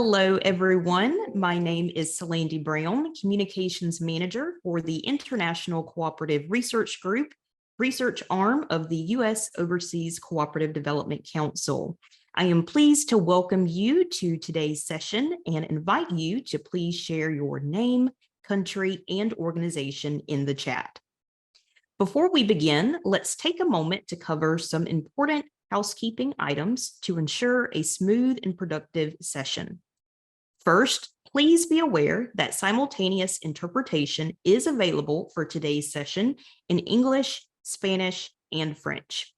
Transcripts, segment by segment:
Hello, everyone. My name is Solandy Brown, Communications Manager for the International Cooperative Research Group, research arm of the U.S. Overseas Cooperative Development Council. I am pleased to welcome you to today's session and invite you to please share your name, country, and organization in the chat. Before we begin, let's take a moment to cover some important housekeeping items to ensure a smooth and productive session. First, please be aware that simultaneous interpretation is available for today's session in English, Spanish, and French.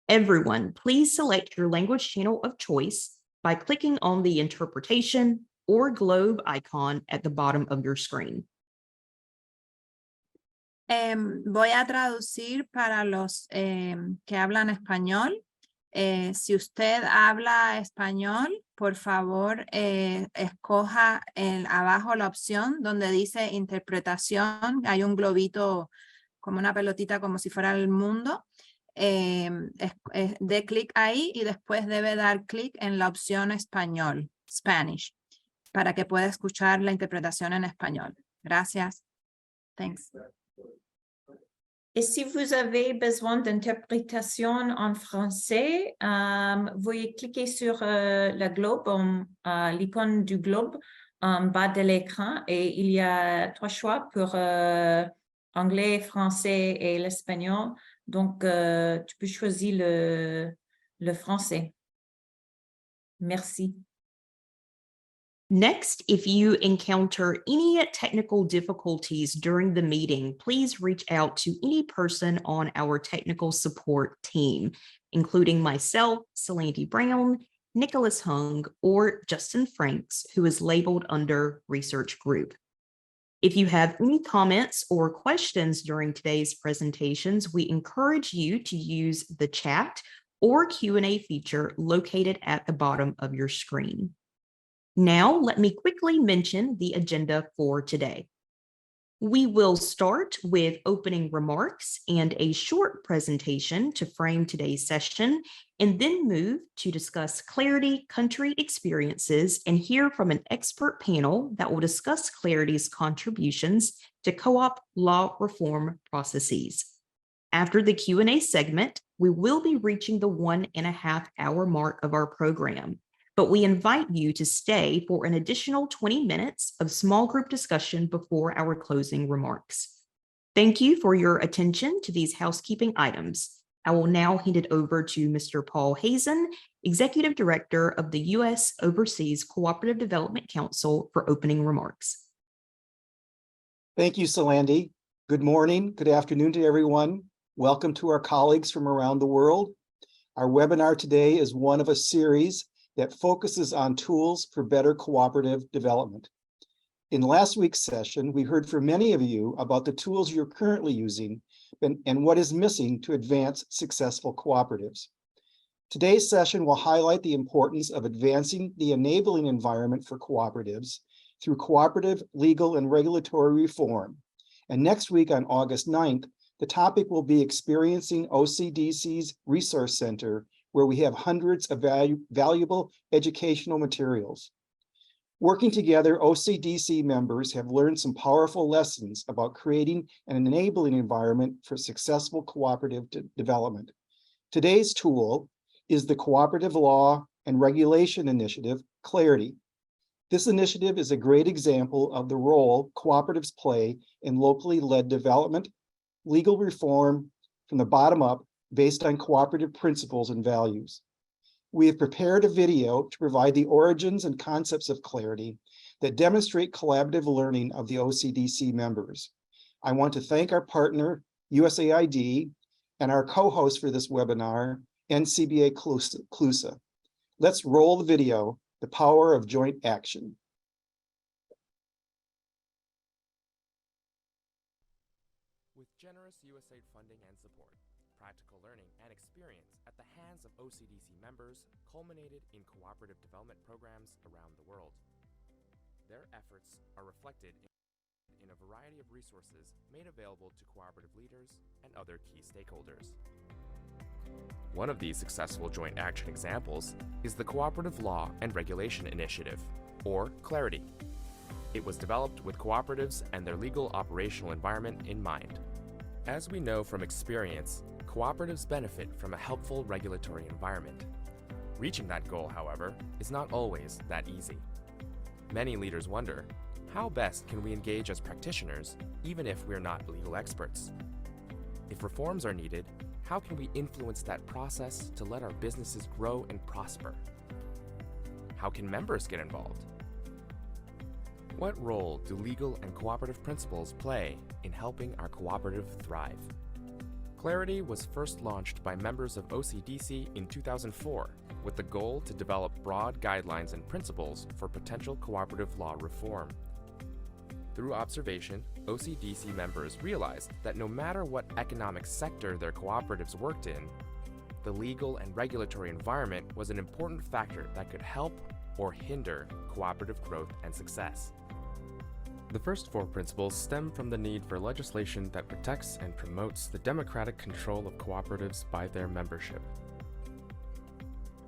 Everyone, please select your language channel of choice by clicking on the interpretation or globe icon at the bottom of your screen. Voy a traducir para los que hablan español. Si usted habla español, por favor, escoja abajo la opción donde dice interpretación. Hay un globito como una pelotita como si fuera el mundo. Dé clic ahí y después debe dar clic en la opción español, Spanish, para que pueda escuchar la interpretación en español. Gracias. Thanks. Et si vous avez besoin d'interprétation en français, veuillez cliquer sur la globe, l'icône du globe en bas de l'écran et il y a 3 choix pour anglais, français et l'espagnol. Donc, tu peux choisir le français. Merci. Next, if you encounter any technical difficulties during the meeting, please reach out to any person on our technical support team, including myself, Solandy Brown, Nicholas Hung, or Justin Franks, who is labeled under Research Group. If you have any comments or questions during today's presentations, we encourage you to use the chat or Q&A feature located at the bottom of your screen. Now, let me quickly mention the agenda for today. We will start with opening remarks and a short presentation to frame today's session, and then move to discuss Clarity country experiences and hear from an expert panel that will discuss Clarity's contributions to co-op law reform processes. After the Q&A segment, we will be reaching the 1.5-hour mark of our program. But we invite you to stay for an additional 20 minutes of small group discussion before our closing remarks. Thank you for your attention to these housekeeping items. I will now hand it over to Mr. Paul Hazen, Executive Director of the U.S. Overseas Cooperative Development Council, for opening remarks. Thank you, Solandy. Good morning, good afternoon to everyone. Welcome to our colleagues from around the world. Our webinar today is one of a series that focuses on tools for better cooperative development. In last week's session, we heard from many of you about the tools you're currently using and what is missing to advance successful cooperatives. Today's session will highlight the importance of advancing the enabling environment for cooperatives through cooperative legal and regulatory reform. And next week on August 9th, the topic will be experiencing OCDC's Resource Center, where we have hundreds of valuable educational materials. Working together, OCDC members have learned some powerful lessons about creating an enabling environment for successful cooperative development. Today's tool is the Cooperative Law and Regulation Initiative, Clarity. This initiative is a great example of the role cooperatives play in locally led development, legal reform from the bottom up, based on cooperative principles and values. We have prepared a video to provide the origins and concepts of Clarity that demonstrate collaborative learning of the OCDC members. I want to thank our partner, USAID, and our co-host for this webinar, NCBA CLUSA. Let's roll the video, The Power of Joint Action. With generous USAID funding and support, practical learning and experience at the hands of OCDC members culminated in cooperative development programs around the world. Their efforts are reflected in a variety of resources made available to cooperative leaders and other key stakeholders. One of these successful joint action examples is the Cooperative Law and Regulation Initiative, or Clarity. It was developed with cooperatives and their legal operational environment in mind. As we know from experience, cooperatives benefit from a helpful regulatory environment. Reaching that goal, however, is not always that easy. Many leaders wonder, how best can we engage as practitioners, even if we're not legal experts? If reforms are needed, how can we influence that process to let our businesses grow and prosper? How can members get involved? What role do legal and cooperative principles play in helping our cooperative thrive? Clarity was first launched by members of OCDC in 2004 with the goal to develop broad guidelines and principles for potential cooperative law reform. Through observation, OCDC members realized that no matter what economic sector their cooperatives worked in, the legal and regulatory environment was an important factor that could help or hinder cooperative growth and success. The first four principles stem from the need for legislation that protects and promotes the democratic control of cooperatives by their membership.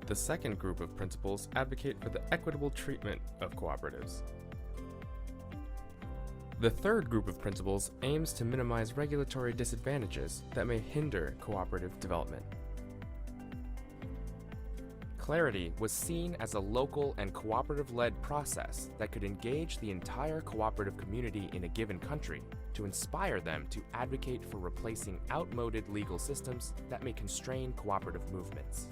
The second group of principles advocate for the equitable treatment of cooperatives. The third group of principles aims to minimize regulatory disadvantages that may hinder cooperative development. Clarity was seen as a local and cooperative-led process that could engage the entire cooperative community in a given country to inspire them to advocate for replacing outmoded legal systems that may constrain cooperative movements.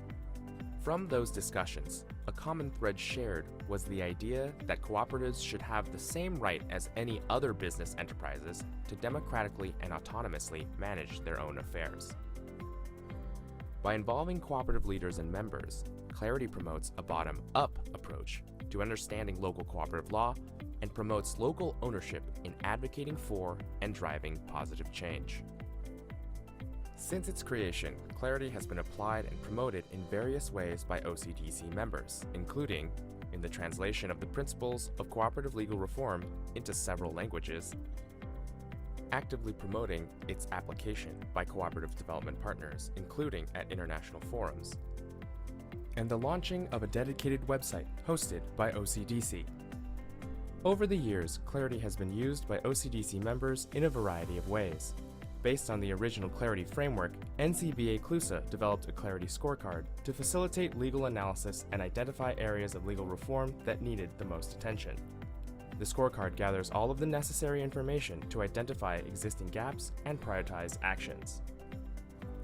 From those discussions, a common thread shared was the idea that cooperatives should have the same right as any other business enterprises to democratically and autonomously manage their own affairs. By involving cooperative leaders and members, Clarity promotes a bottom-up approach to understanding local cooperative law and promotes local ownership in advocating for and driving positive change. Since its creation, Clarity has been applied and promoted in various ways by OCDC members, including in the translation of the principles of cooperative legal reform into several languages, actively promoting its application by cooperative development partners, including at international forums, and the launching of a dedicated website hosted by OCDC. Over the years, Clarity has been used by OCDC members in a variety of ways. Based on the original Clarity framework, NCBA CLUSA developed a Clarity scorecard to facilitate legal analysis and identify areas of legal reform that needed the most attention. The scorecard gathers all of the necessary information to identify existing gaps and prioritize actions.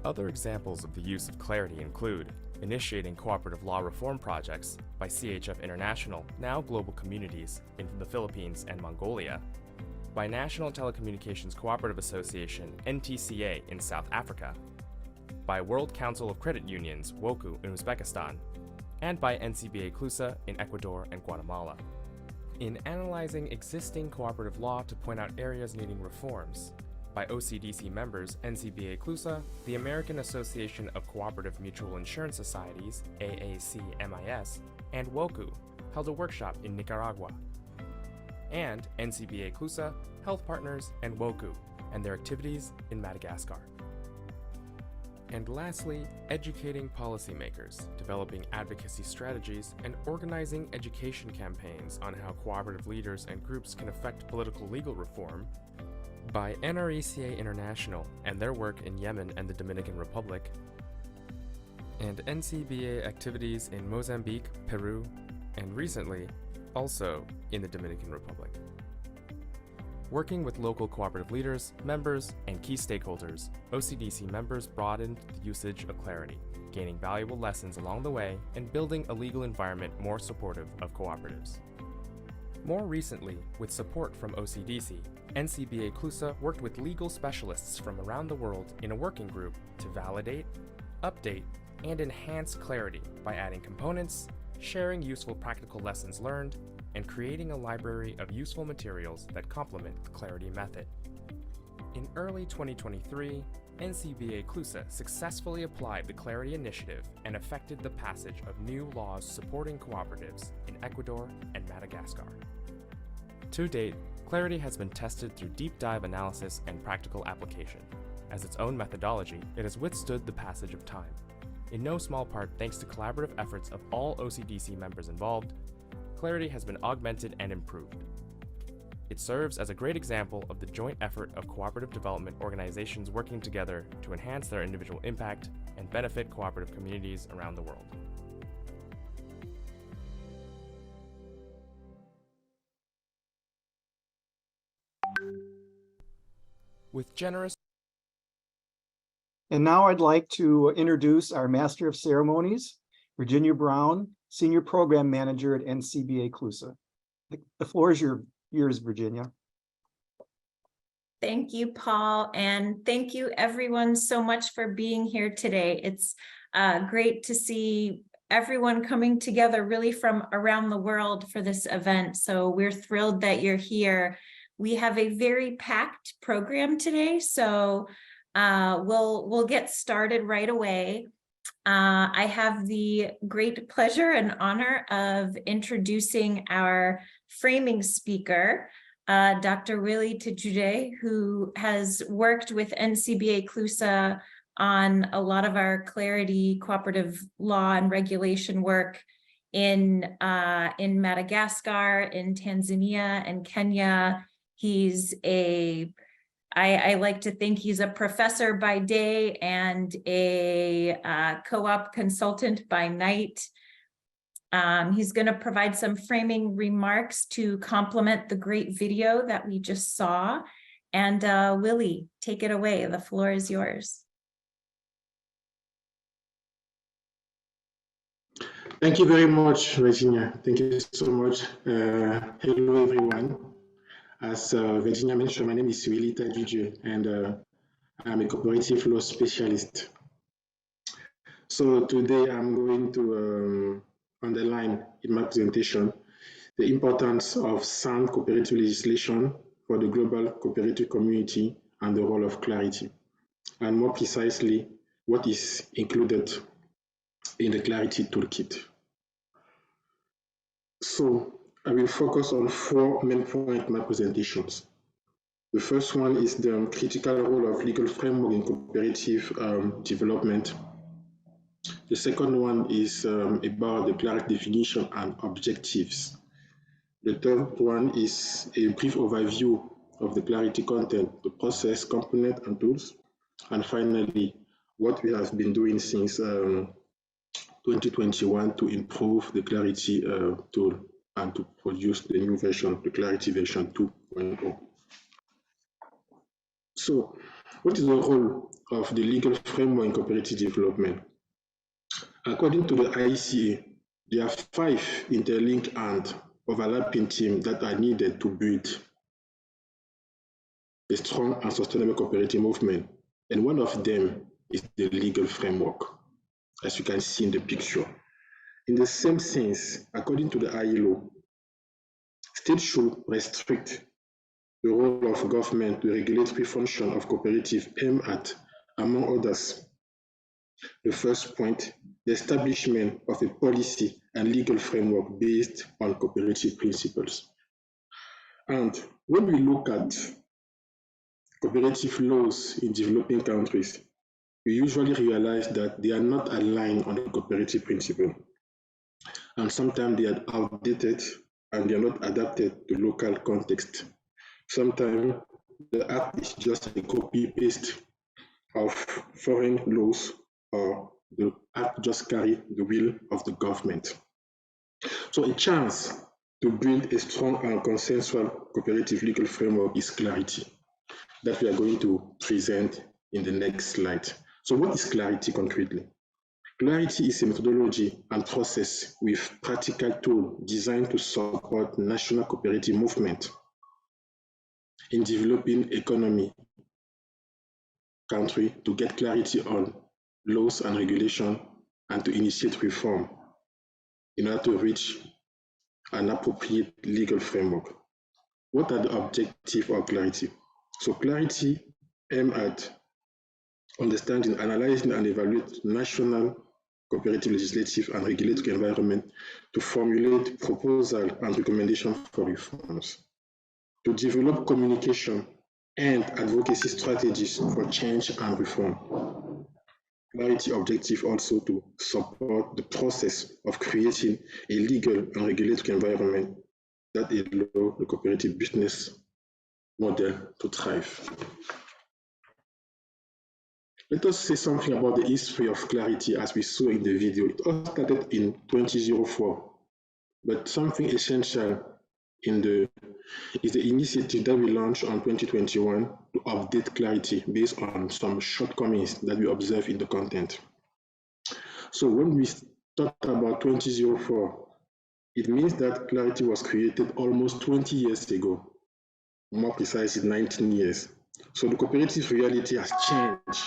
Other examples of the use of Clarity include initiating cooperative law reform projects by CHF International, now Global Communities, in the Philippines and Mongolia, by National Telecommunications Cooperative Association, NTCA, in South Africa, by World Council of Credit Unions, WOCU, in Uzbekistan, and by NCBA CLUSA in Ecuador and Guatemala. In analyzing existing cooperative law to point out areas needing reforms, by OCDC members NCBA CLUSA, the American Association of Cooperative Mutual Insurance Societies, AAC-MIS, and WOCU held a workshop in Nicaragua. And NCBA CLUSA, Health Partners, and WOCU, and their activities in Madagascar. And lastly, educating policymakers, developing advocacy strategies, and organizing education campaigns on how cooperative leaders and groups can affect political legal reform, by NRECA International and their work in Yemen and the Dominican Republic, and NCBA activities in Mozambique, Peru, and recently, also in the Dominican Republic. Working with local cooperative leaders, members, and key stakeholders, OCDC members broadened the usage of Clarity, gaining valuable lessons along the way and building a legal environment more supportive of cooperatives. More recently, with support from OCDC, NCBA CLUSA worked with legal specialists from around the world in a working group to validate, update, and enhance Clarity by adding components, sharing useful practical lessons learned, and creating a library of useful materials that complement the Clarity method. In early 2023, NCBA CLUSA successfully applied the Clarity Initiative and effected the passage of new laws supporting cooperatives in Ecuador and Madagascar. To date, Clarity has been tested through deep dive analysis and practical application. As its own methodology, it has withstood the passage of time. In no small part thanks to collaborative efforts of all OCDC members involved, clarity has been augmented and improved. It serves as a great example of the joint effort of cooperative development organizations working together to enhance their individual impact and benefit cooperative communities around the world. With generous. And now I'd like to introduce our Master of Ceremonies, Virginia Brown, Senior Program Manager at NCBA CLUSA. The floor is yours, Virginia. Thank you, Paul, and thank you everyone so much for being here today. It's great to see everyone coming together really from around the world for this event. So we're thrilled that you're here. We have a very packed program today, so we'll get started right away. I have the great pleasure and honor of introducing our framing speaker, Dr. Willie Tejude, who has worked with NCBA CLUSA on a lot of our clarity, cooperative law and regulation work in Madagascar, in Tanzania, and Kenya. He's I like to think he's a professor by day and a co-op consultant by night. He's going to provide some framing remarks to complement the great video that we just saw. And Willie, take it away. The floor is yours. Thank you very much, Virginia. Thank you so much. Hello, everyone. As Virginia mentioned, my name is Willie Tejude, and I'm a cooperative law specialist. So today I'm going to underline in my presentation the importance of sound cooperative legislation for the global cooperative community and the role of clarity, and more precisely, what is included in the Clarity Toolkit. So I will focus on 4 main points in my presentations. The first one is the critical role of legal framework in cooperative development. The second one is about the clarity definition and objectives. The third one is a brief overview of the clarity content, the process, component, and tools. And finally, what we have been doing since 2021 to improve the clarity tool and to produce the new version, the Clarity version 2.0. So, what is the role of the legal framework in cooperative development? According to the ICA, there are 5 interlinked and overlapping themes that are needed to build a strong and sustainable cooperative movement. And one of them is the legal framework, as you can see in the picture. In the same sense, according to the ILO, states should restrict the role of government to regulatory function of cooperative aimed at, among others, the first point, the establishment of a policy and legal framework based on cooperative principles. And when we look at cooperative laws in developing countries, we usually realize that they are not aligned on the cooperative principle. And sometimes they are outdated and they are not adapted to local context. Sometimes the act is just a copy-paste of foreign laws, or the act just carry the will of the government. So a chance to build a strong and consensual cooperative legal framework is clarity, that we are going to present in the next slide. So what is clarity concretely? Clarity is a methodology and process with practical tools designed to support national cooperative movement in developing economy country to get clarity on laws and regulation and to initiate reform in order to reach an appropriate legal framework. What are the objectives of clarity? So clarity aims at understanding, analyzing, and evaluate national cooperative legislative and regulatory environment to formulate proposals and recommendations for reforms, to develop communication and advocacy strategies for change and reform, clarity objective also to support the process of creating a legal and regulatory environment that allows the cooperative business model to thrive. Let us say something about the history of clarity as we saw in the video. It all started in 2004, but something essential is the initiative that we launched on 2021 to update clarity based on some shortcomings that we observe in the content. So when we talk about 2004, it means that clarity was created almost 20 years ago, more precisely 19 years. So the cooperative reality has changed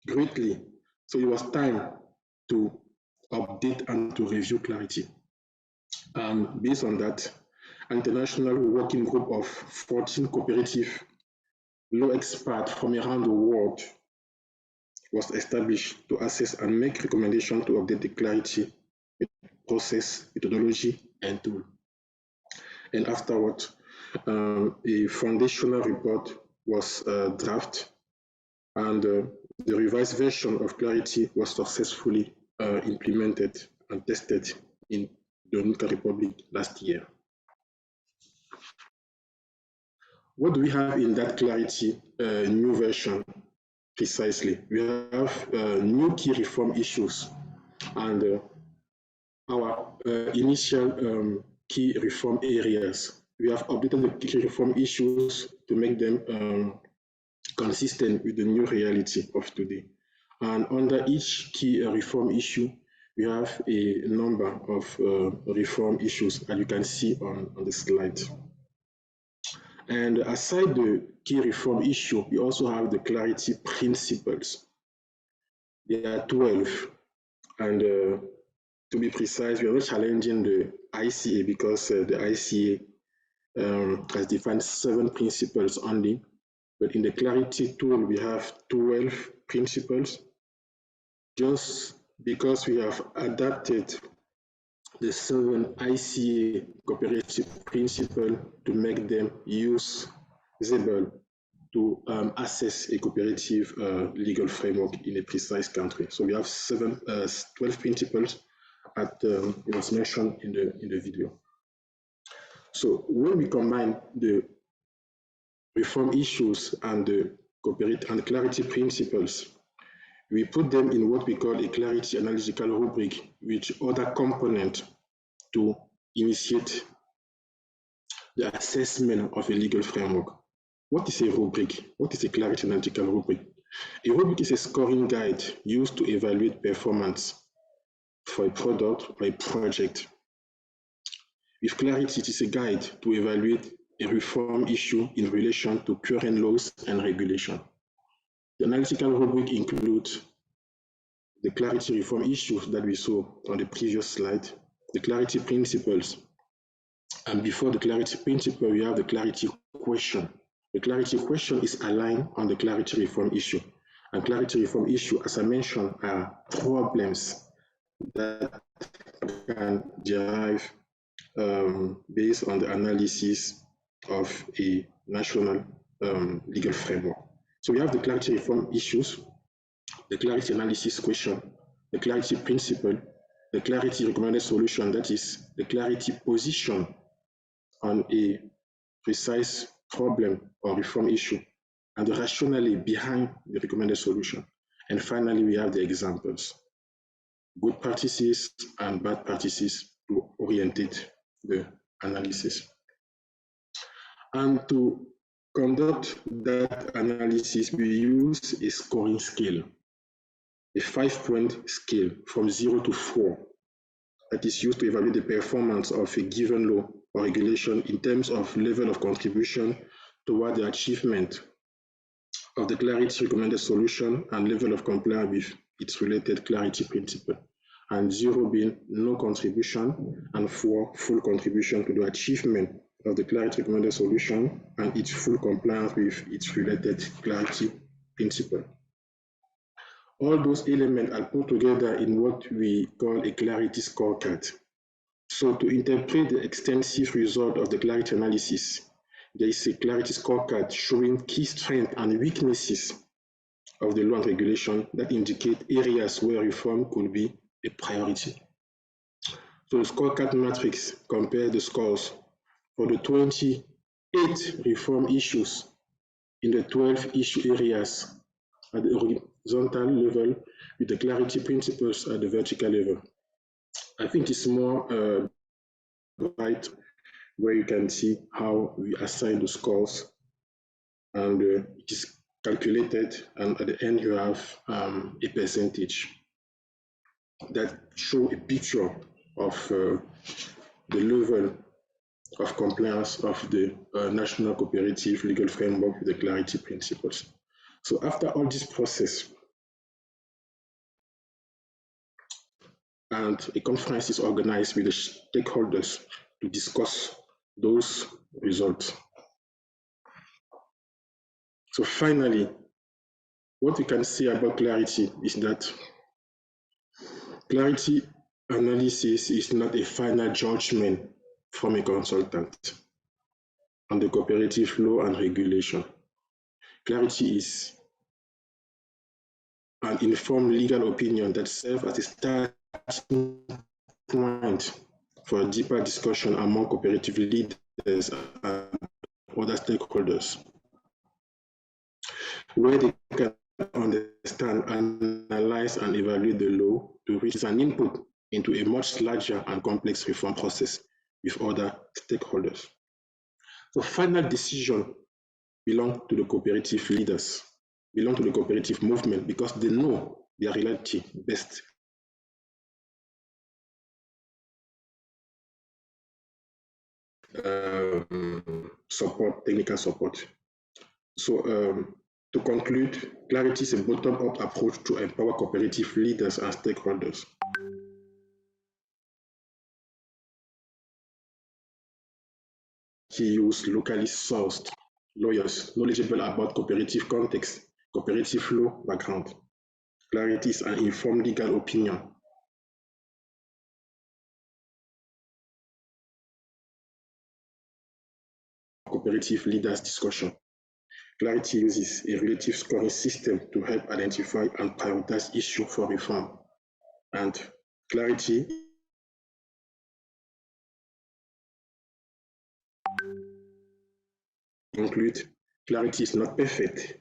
greatly. So it was time to update and to review clarity. And based on that, an international working group of 14 cooperative law experts from around the world was established to assess and make recommendations to update the clarity process, methodology, and tool. And afterward, a foundational report was drafted, and the revised version of clarity was successfully implemented and tested in the Dominican Republic last year. What do we have in that clarity new version precisely? We have new key reform issues, and our initial key reform areas. We have updated the key reform issues to make them consistent with the new reality of today. And under each key reform issue, we have a number of reform issues, as you can see on the slide. And aside the key reform issue, we also have the clarity principles. There are 12, and to be precise, we are not challenging the ICA because the ICA has defined 7 principles only. But in the clarity tool, we have 12 principles. Just because we have adapted the 7 ICA cooperative principles to make them usable to assess a cooperative legal framework in a precise country. So we have 12 principles it was mentioned in the video. So when we combine the reform issues and the clarity principles, we put them in what we call a clarity analytical rubric, with other components to initiate the assessment of a legal framework. What is a rubric? What is a clarity analytical rubric? A rubric is a scoring guide used to evaluate performance for a product or a project. With clarity, it is a guide to evaluate a reform issue in relation to current laws and regulation. The analytical rubric includes the clarity reform issues that we saw on the previous slide, the clarity principles, and before the clarity principle, we have the clarity question. The clarity question is aligned on the clarity reform issue. And clarity reform issue, as I mentioned, are problems that can derive based on the analysis of a national legal framework. So we have the clarity reform issues, the clarity analysis question, the clarity principle, the clarity recommended solution, that is the clarity position on a precise problem or reform issue, and the rationale behind the recommended solution. And finally, we have the examples, good practices and bad practices to orientate the analysis. And to conduct that analysis, we use a scoring scale, a 5-point scale from 0 to 4, that is used to evaluate the performance of a given law or regulation in terms of level of contribution toward the achievement of the clarity recommended solution and level of compliance with its related clarity principle. And 0 being no contribution, and 4 full contribution to the achievement of the clarity recommended solution and its full compliance with its related clarity principle. All those elements are put together in what we call a clarity scorecard. So to interpret the extensive result of the clarity analysis, there is a clarity scorecard showing key strengths and weaknesses of the law and regulation that indicate areas where reform could be a priority. So the scorecard matrix compares the scores for the 28 reform issues in the 12 issue areas at the horizontal level with the clarity principles at the vertical level. I think it's more right where you can see how we assign the scores, and it is calculated, and at the end you have a percentage that show a picture of the level of compliance of the national cooperative legal framework with the clarity principles. So after all this process, and a conference is organized with the stakeholders to discuss those results. So finally, what we can say about clarity is that clarity analysis is not a final judgment from a consultant on the cooperative law and regulation. Clarity is an informed legal opinion that serves as a starting point for a deeper discussion among cooperative leaders and other stakeholders, where they can understand, analyze, and evaluate the law to reach an input into a much larger and complex reform process with other stakeholders. So final decision belong to the cooperative leaders, belong to the cooperative movement, because they know their reality best. Support, technical support. So to conclude, clarity is a bottom-up approach to empower cooperative leaders and stakeholders. He used locally sourced lawyers knowledgeable about cooperative context, cooperative law background. Clarity is an informed legal opinion. Cooperative leaders discussion. Clarity uses a relative scoring system to help identify and prioritize issues for reform. And clarity include clarity is not perfect.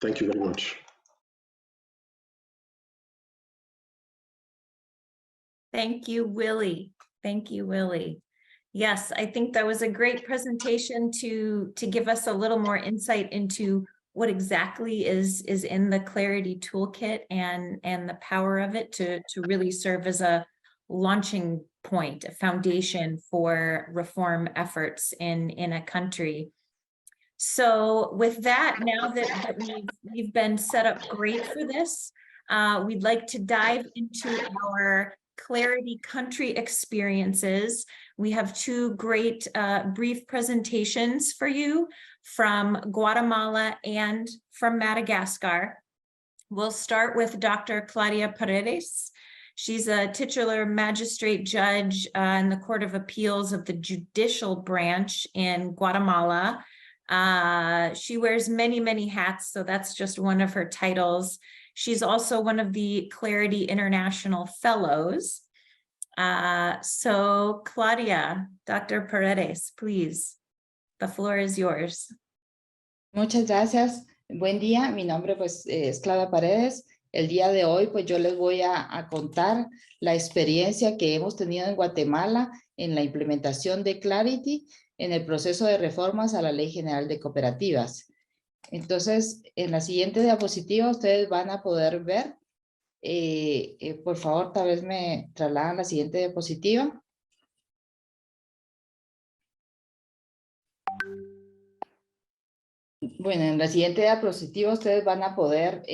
Thank you very much. Thank you, Willie. Thank you, Willie. Yes, I think that was a great presentation to give us a little more insight into what exactly is in the Clarity Toolkit and the power of it to really serve as a launching point, a foundation for reform efforts in a country. So with that, now that we've been set up great for this, we'd like to dive into our Clarity country experiences. We have two great brief presentations for you from Guatemala and from Madagascar. We'll start with Dr. Claudia Paredes. She's a titular magistrate judge in the Court of Appeals of the Judicial Branch in Guatemala. She wears many, many hats, so that's just one of her titles. She's also one of the Clarity International Fellows. So Claudia, Dr. Paredes, please, the floor is yours. Muchas gracias. Buen día. Mi nombre pues es Claudia Paredes. El día de hoy pues yo les voy a contar la experiencia que hemos tenido en Guatemala en la implementación de Clarity en el proceso de reformas a la Ley General de Cooperativas. Entonces, en la siguiente diapositiva ustedes van a poder ver, por favor, tal vez me trasladan la siguiente diapositiva. Bueno, en la siguiente diapositiva ustedes van a poder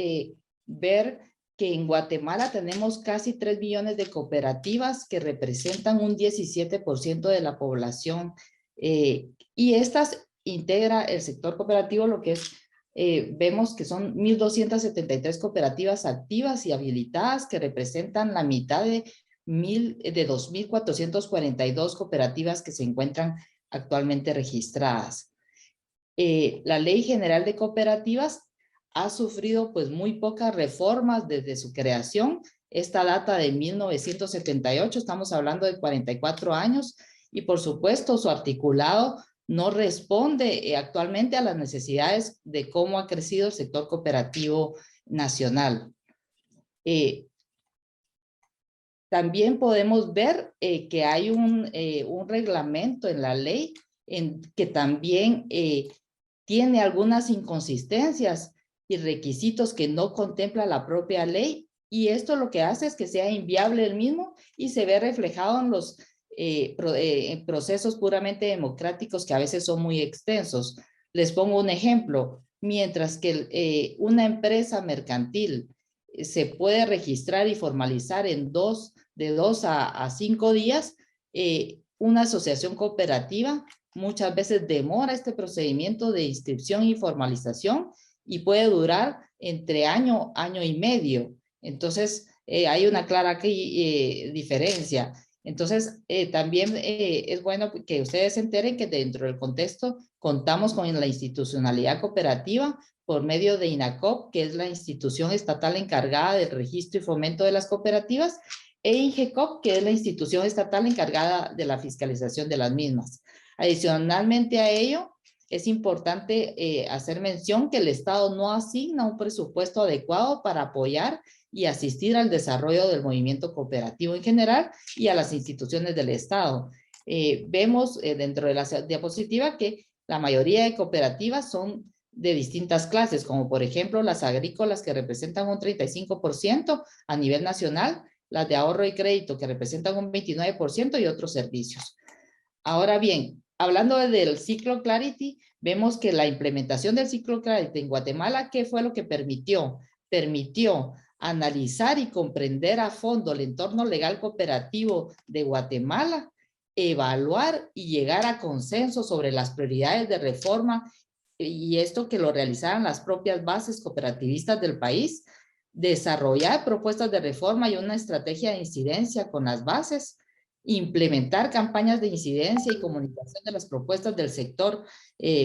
ver que en Guatemala tenemos casi 3 millones de cooperativas que representan un 17% de la población y estas integra el sector cooperativo, lo que es, vemos que son 1,273 cooperativas activas y habilitadas que representan la mitad de 2,442 cooperativas que se encuentran actualmente registradas. La Ley General de Cooperativas ha sufrido pues muy pocas reformas desde su creación. Esta data de 1978, estamos hablando de 44 años, y por supuesto su articulado no responde actualmente a las necesidades de cómo ha crecido el sector cooperativo nacional. También podemos ver que hay un reglamento en la ley que también tiene algunas inconsistencias y requisitos que no contempla la propia ley, y esto lo que hace es que sea inviable el mismo y se ve reflejado en los procesos puramente democráticos que a veces son muy extensos. Les pongo un ejemplo. Mientras que una empresa mercantil se puede registrar y formalizar en de 2 a 5 días, una asociación cooperativa muchas veces demora este procedimiento de inscripción y formalización y puede durar entre año y medio. Entonces, hay una clara aquí, diferencia. Entonces, también es bueno que ustedes se enteren que dentro del contexto contamos con la institucionalidad cooperativa por medio de INACOP, que es la institución estatal encargada del registro y fomento de las cooperativas, e INGECOP, que es la institución estatal encargada de la fiscalización de las mismas. Adicionalmente a ello, es importante hacer mención que el Estado no asigna un presupuesto adecuado para apoyar y asistir al desarrollo del movimiento cooperativo en general y a las instituciones del Estado. Vemos dentro de la diapositiva que la mayoría de cooperativas son de distintas clases, como por ejemplo las agrícolas, que representan un 35% a nivel nacional, las de ahorro y crédito, que representan un 29%, y otros servicios. Ahora bien, hablando del ciclo Clarity, vemos que la implementación del ciclo Clarity en Guatemala, ¿qué fue lo que permitió? Permitió analizar y comprender a fondo el entorno legal cooperativo de Guatemala, evaluar y llegar a consenso sobre las prioridades de reforma, y esto que lo realizaran las propias bases cooperativistas del país, desarrollar propuestas de reforma y una estrategia de incidencia con las bases, implementar campañas de incidencia y comunicación de las propuestas del sector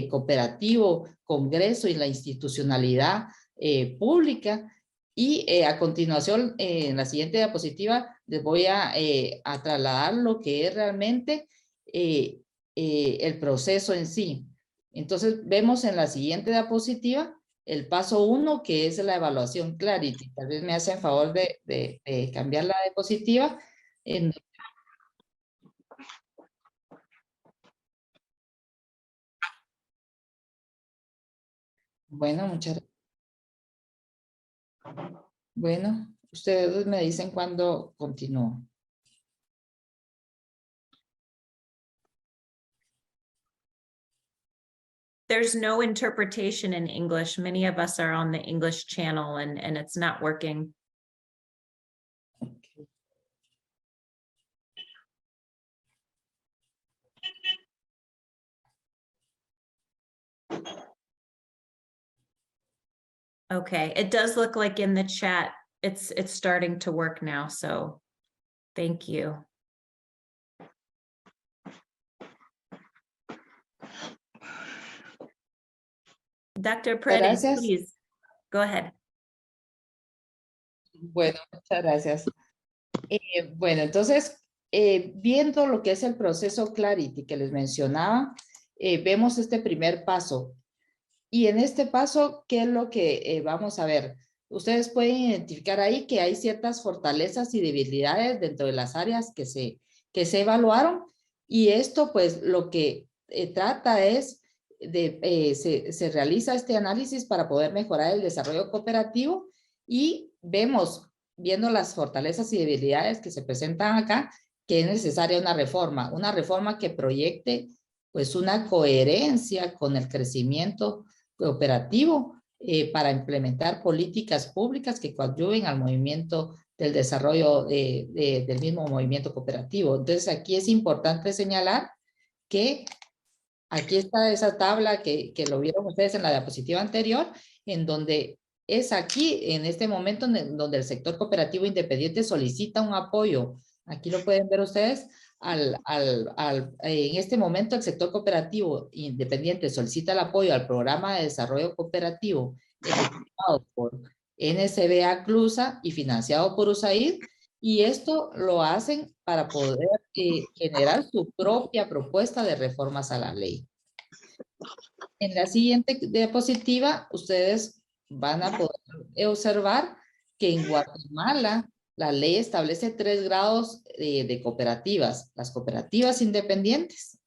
cooperativo, Congreso y la institucionalidad pública. Y a continuación, en la siguiente diapositiva, les voy a trasladar lo que es realmente el proceso en sí. Entonces, vemos en la siguiente diapositiva el paso 1, que es la evaluación Clarity. Tal vez me hacen favor de cambiar la diapositiva. Bueno, muchas gracias. Bueno, ustedes me dicen cuándo continúo. There's no interpretation in English. Many of us are on the English channel and it's not working. Okay, it does look like in the chat, it's starting to work now, so thank you. Dr. Paredes, Gracias. please, go ahead. Bueno, muchas gracias. Bueno, entonces, viendo lo que es el proceso Clarity que les mencionaba, vemos este primer paso. Y en este paso, ¿qué es lo que vamos a ver? Ustedes pueden identificar ahí que hay ciertas fortalezas y debilidades dentro de las áreas que se evaluaron, y esto pues lo que trata es se realiza este análisis para poder mejorar el desarrollo cooperativo, y viendo las fortalezas y debilidades que se presentan acá, que es necesaria una reforma que proyecte pues una coherencia con el crecimiento cooperativo para implementar políticas públicas que coadyuven al movimiento del desarrollo del mismo movimiento cooperativo. Entonces aquí es importante señalar que aquí está esa tabla que lo vieron ustedes en la diapositiva anterior, en donde es aquí, en este momento, donde el sector cooperativo independiente solicita un apoyo. Aquí lo pueden ver ustedes, En este momento el sector cooperativo independiente solicita el apoyo al programa de desarrollo cooperativo ejecutado por NCBA CLUSA y financiado por USAID, y esto lo hacen para poder generar su propia propuesta de reformas a la ley. En la siguiente diapositiva, ustedes van a poder observar que en Guatemala la ley establece 3 grados de cooperativas: las cooperativas independientes,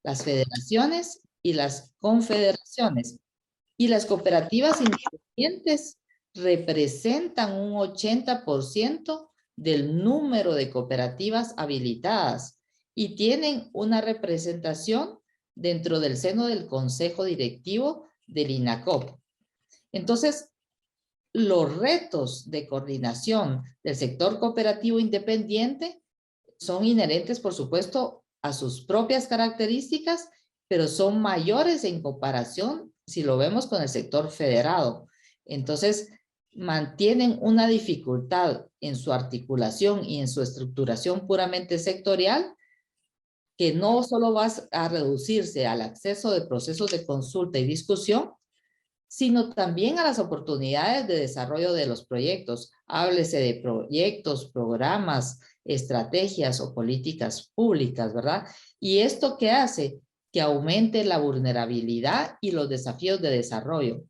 las federaciones y las confederaciones. Y las cooperativas independientes representan un 80% del número de cooperativas habilitadas y tienen una representación dentro del seno del Consejo Directivo del INACOP. Entonces, los retos de coordinación del sector cooperativo independiente son inherentes, por supuesto, a sus propias características, pero son mayores en comparación si lo vemos con el sector federado. Entonces, mantienen una dificultad en su articulación y en su estructuración puramente sectorial, que no solo va a reducirse al acceso de procesos de consulta y discusión, sino también a las oportunidades de desarrollo de los proyectos. Háblese de proyectos, programas, estrategias o políticas públicas, ¿verdad? ¿Y esto qué hace? Que aumente la vulnerabilidad y los desafíos de desarrollo.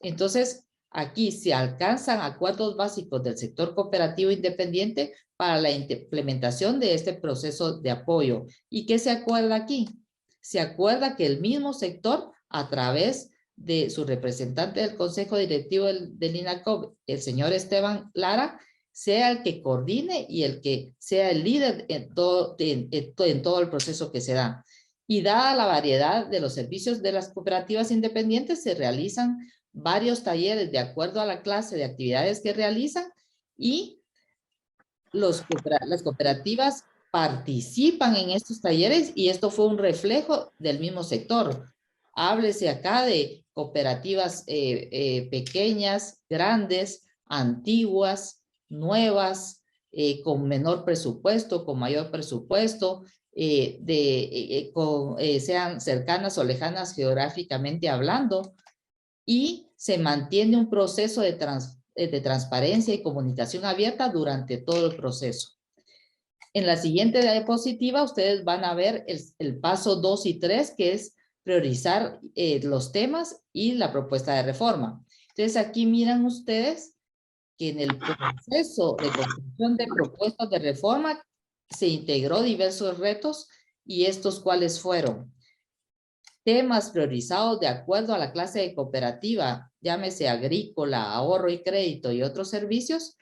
Entonces, aquí se alcanzan acuerdos básicos del sector cooperativo independiente para la implementación de este proceso de apoyo. ¿Y qué se acuerda aquí? Se acuerda que el mismo sector, a través de su representante del Consejo Directivo del INACOP, el señor Esteban Lara, sea el que coordine y el que sea el líder en todo el proceso que se da. Y dada la variedad de los servicios de las cooperativas independientes, se realizan varios talleres de acuerdo a la clase de actividades que realizan, y las cooperativas participan en estos talleres, y esto fue un reflejo del mismo sector. Háblese acá de cooperativas pequeñas, grandes, antiguas, nuevas, con menor presupuesto, con mayor presupuesto, sean cercanas o lejanas geográficamente hablando, y se mantiene un proceso de transparencia y comunicación abierta durante todo el proceso. En la siguiente diapositiva ustedes van a ver el paso 2 y 3, que es priorizar los temas y la propuesta de reforma. Entonces aquí miran ustedes que en el proceso de construcción de propuestas de reforma se integró diversos retos, y estos cuáles fueron: temas priorizados de acuerdo a la clase de cooperativa, llámese agrícola, ahorro y crédito y otros servicios.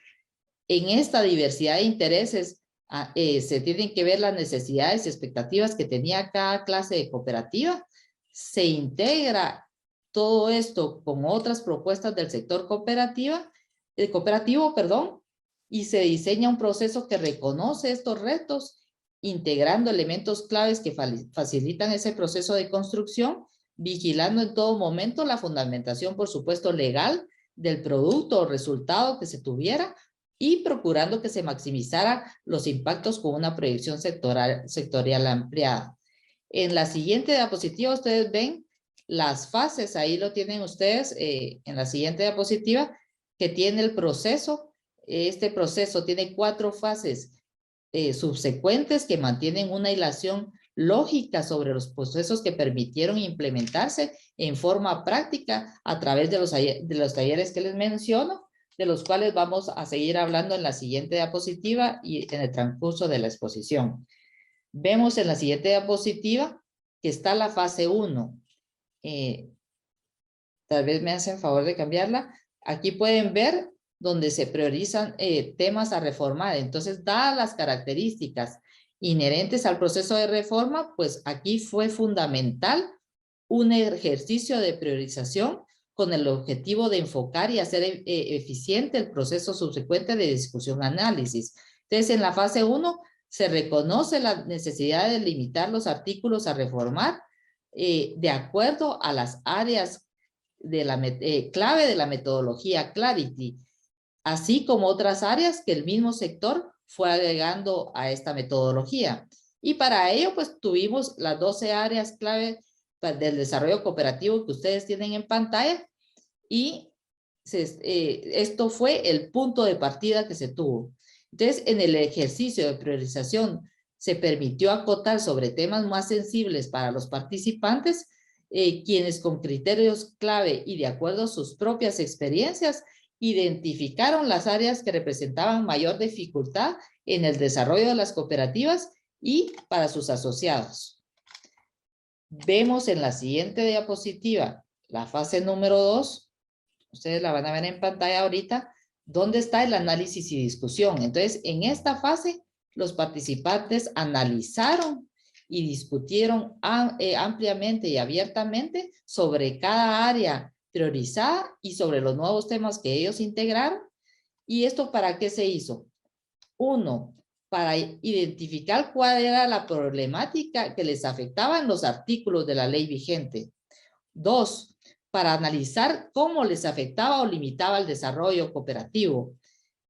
En esta diversidad de intereses se tienen que ver las necesidades y expectativas que tenía cada clase de cooperativa. Se integra todo esto con otras propuestas del sector cooperativo, y se diseña un proceso que reconoce estos retos, integrando elementos claves que facilitan ese proceso de construcción, vigilando en todo momento la fundamentación, por supuesto, legal del producto o resultado que se tuviera, y procurando que se maximizara los impactos con una proyección sectorial ampliada. En la siguiente diapositiva ustedes ven las fases, ahí lo tienen ustedes en la siguiente diapositiva, que tiene el proceso. Este proceso tiene 4 fases subsecuentes que mantienen una hilación lógica sobre los procesos que permitieron implementarse en forma práctica a través de los talleres que les menciono, de los cuales vamos a seguir hablando en la siguiente diapositiva y en el transcurso de la exposición. Vemos en la siguiente diapositiva que está la fase 1. Tal vez me hacen favor de cambiarla. Aquí pueden ver donde se priorizan temas a reformar. Entonces, dadas las características inherentes al proceso de reforma, pues aquí fue fundamental un ejercicio de priorización con el objetivo de enfocar y hacer eficiente el proceso subsecuente de discusión-análisis. Entonces, en la fase 1 se reconoce la necesidad de limitar los artículos a reformar de acuerdo a las áreas de la clave de la metodología Clarity, así como otras áreas que el mismo sector fue agregando a esta metodología. Y para ello, pues tuvimos las 12 áreas clave del desarrollo cooperativo que ustedes tienen en pantalla y esto fue el punto de partida que se tuvo. Entonces, en el ejercicio de priorización se permitió acotar sobre temas más sensibles para los participantes, quienes con criterios clave y de acuerdo a sus propias experiencias, identificaron las áreas que representaban mayor dificultad en el desarrollo de las cooperativas y para sus asociados. Vemos en la siguiente diapositiva la fase número 2. Ustedes la van a ver en pantalla ahorita, donde está el análisis y discusión. Entonces, en esta fase, los participantes analizaron y discutieron ampliamente y abiertamente sobre cada área priorizada y sobre los nuevos temas que ellos integraron. ¿Y esto para qué se hizo? Uno, para identificar cuál era la problemática que les afectaba en los artículos de la ley vigente. Dos, para analizar cómo les afectaba o limitaba el desarrollo cooperativo.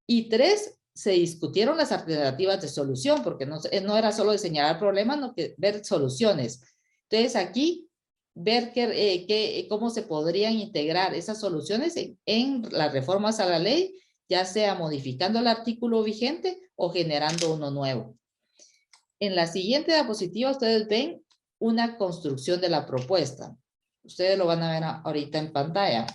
Y tres, se discutieron las alternativas de solución, porque no era solo de señalar problemas, sino que ver soluciones. Entonces aquí, ver cómo se podrían integrar esas soluciones en las reformas a la ley, ya sea modificando el artículo vigente o generando uno nuevo. En la siguiente diapositiva ustedes ven una construcción de la propuesta. Ustedes lo van a ver ahorita en pantalla.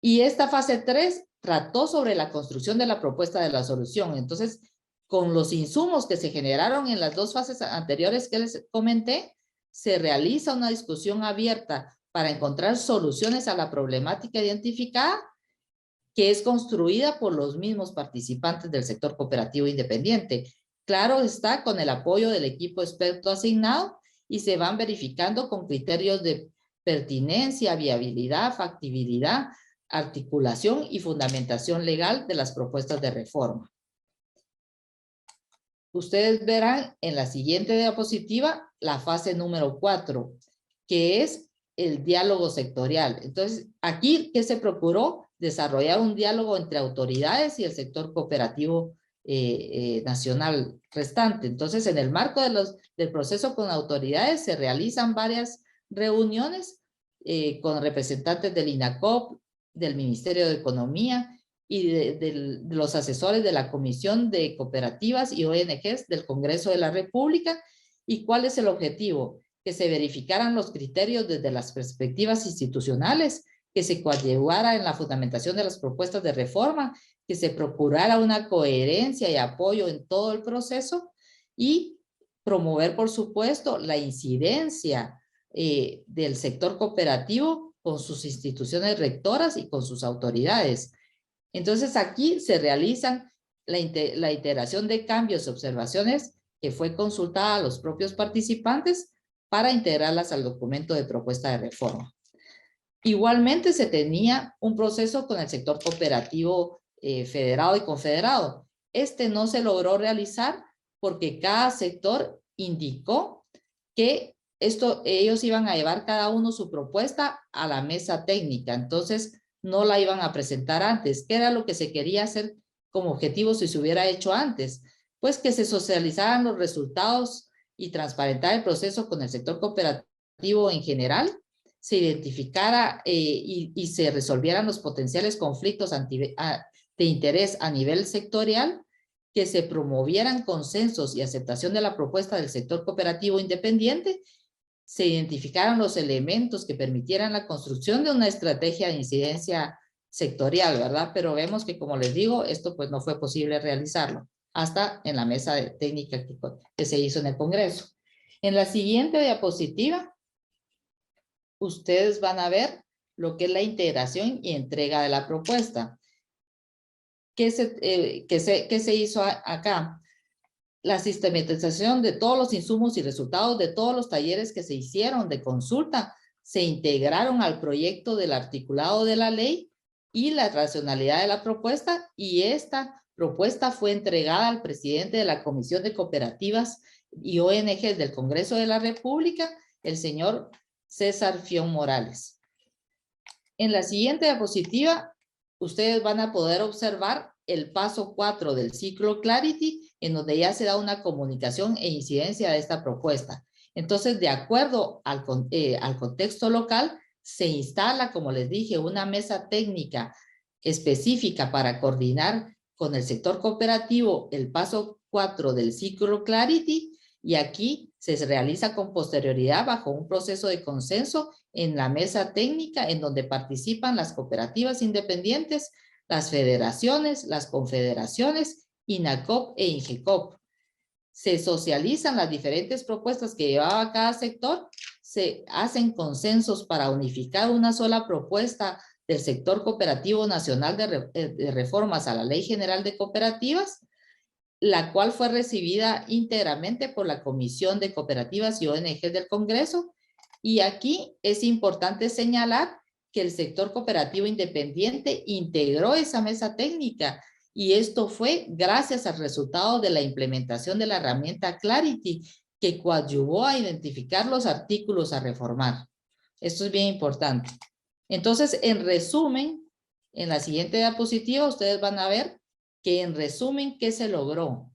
Y esta fase 3 trató sobre la construcción de la propuesta de la solución. Entonces, con los insumos que se generaron en las dos fases anteriores que les comenté, se realiza una discusión abierta para encontrar soluciones a la problemática identificada, que es construida por los mismos participantes del sector cooperativo independiente. Claro está, con el apoyo del equipo experto asignado, y se van verificando con criterios de pertinencia, viabilidad, factibilidad, articulación y fundamentación legal de las propuestas de reforma. Ustedes verán en la siguiente diapositiva la fase número 4, que es el diálogo sectorial. Entonces, aquí, ¿qué se procuró? Desarrollar un diálogo entre autoridades y el sector cooperativo nacional restante. Entonces, en el marco del proceso con autoridades se realizan varias reuniones con representantes del INACOP, del Ministerio de Economía y de los asesores de la Comisión de Cooperativas y ONGs del Congreso de la República. ¿Y cuál es el objetivo? Que se verificaran los criterios desde las perspectivas institucionales, que se coadyuvara en la fundamentación de las propuestas de reforma, que se procurara una coherencia y apoyo en todo el proceso y promover, por supuesto, la incidencia del sector cooperativo con sus instituciones rectoras y con sus autoridades. Entonces aquí se realizan la iteración de cambios y observaciones que fue consultada a los propios participantes para integrarlas al documento de propuesta de reforma. Igualmente se tenía un proceso con el sector cooperativo federado y confederado. Este no se logró realizar porque cada sector indicó que ellos iban a llevar cada uno su propuesta a la mesa técnica. Entonces, no la iban a presentar antes. ¿Qué era lo que se quería hacer como objetivo si se hubiera hecho antes? Pues que se socializaran los resultados y transparentar el proceso con el sector cooperativo en general, se identificara y se resolvieran los potenciales conflictos de interés a nivel sectorial, que se promovieran consensos y aceptación de la propuesta del sector cooperativo independiente, se identificaron los elementos que permitieran la construcción de una estrategia de incidencia sectorial, ¿verdad? Pero vemos que, como les digo, esto pues no fue posible realizarlo hasta en la mesa técnica que se hizo en el Congreso. En la siguiente diapositiva, ustedes van a ver lo que es la integración y entrega de la propuesta. ¿Qué se hizo acá? La sistematización de todos los insumos y resultados de todos los talleres que se hicieron de consulta se integraron al proyecto del articulado de la ley y la racionalidad de la propuesta, y esta propuesta fue entregada al presidente de la Comisión de Cooperativas y ONGs del Congreso de la República, el señor César Fión Morales. En la siguiente diapositiva, ustedes van a poder observar el paso 4 del ciclo Clarity, en donde ya se da una comunicación e incidencia de esta propuesta. Entonces, de acuerdo al contexto local, se instala, como les dije, una mesa técnica específica para coordinar con el sector cooperativo el paso 4 del ciclo Clarity, y aquí se realiza con posterioridad bajo un proceso de consenso en la mesa técnica en donde participan las cooperativas independientes, las federaciones, las confederaciones, INACOP e INGECOP. Se socializan las diferentes propuestas que llevaba cada sector, se hacen consensos para unificar una sola propuesta del sector cooperativo nacional de reformas a la Ley General de Cooperativas, la cual fue recibida íntegramente por la Comisión de Cooperativas y ONG del Congreso. Y aquí es importante señalar que el sector cooperativo independiente integró esa mesa técnica, y esto fue gracias al resultado de la implementación de la herramienta Clarity, que coadyuvó a identificar los artículos a reformar. Esto es bien importante. Entonces, en resumen, en la siguiente diapositiva ustedes van a ver que en resumen, ¿qué se logró?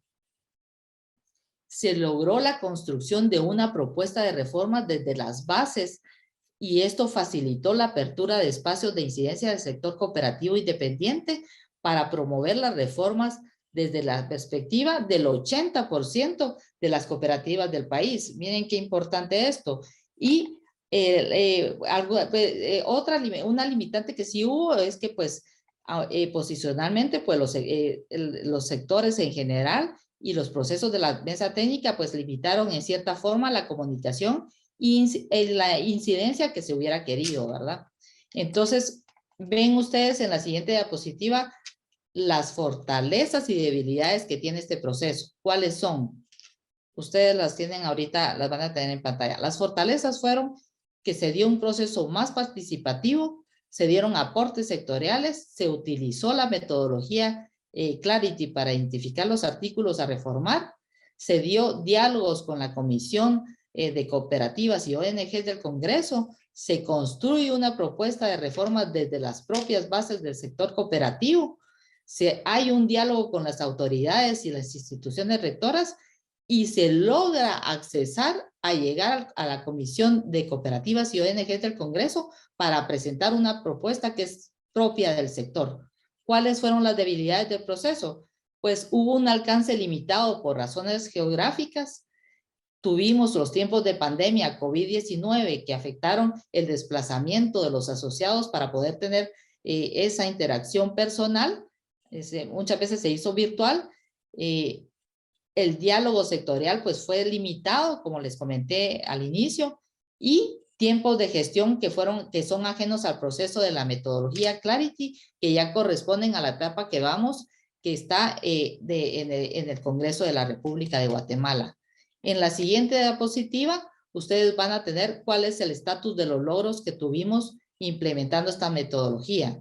Se logró la construcción de una propuesta de reforma desde las bases, y esto facilitó la apertura de espacios de incidencia del sector cooperativo independiente para promover las reformas desde la perspectiva del 80% de las cooperativas del país. Miren qué importante esto. Y una limitante que sí hubo es que pues posicionalmente pues los sectores en general y los procesos de la mesa técnica pues limitaron en cierta forma la comunicación y la incidencia que se hubiera querido, ¿verdad? Entonces, ven ustedes en la siguiente diapositiva las fortalezas y debilidades que tiene este proceso. ¿Cuáles son? Ustedes las tienen ahorita, las van a tener en pantalla. Las fortalezas fueron que se dio un proceso más participativo, se dieron aportes sectoriales, se utilizó la metodología Clarity para identificar los artículos a reformar, se dio diálogos con la Comisión de Cooperativas y ONG del Congreso, se construye una propuesta de reforma desde las propias bases del sector cooperativo, hay un diálogo con las autoridades y las instituciones rectoras, y se logra accesar a llegar a la Comisión de Cooperativas y ONG del Congreso para presentar una propuesta que es propia del sector. ¿Cuáles fueron las debilidades del proceso? Pues hubo un alcance limitado por razones geográficas. Tuvimos los tiempos de pandemia COVID-19 que afectaron el desplazamiento de los asociados para poder tener esa interacción personal. Muchas veces se hizo virtual. El diálogo sectorial pues fue limitado, como les comenté al inicio, y tiempos de gestión que son ajenos al proceso de la metodología Clarity, que ya corresponden a la etapa que vamos, que está en el Congreso de la República de Guatemala. En la siguiente diapositiva, ustedes van a tener cuál es el estatus de los logros que tuvimos implementando esta metodología.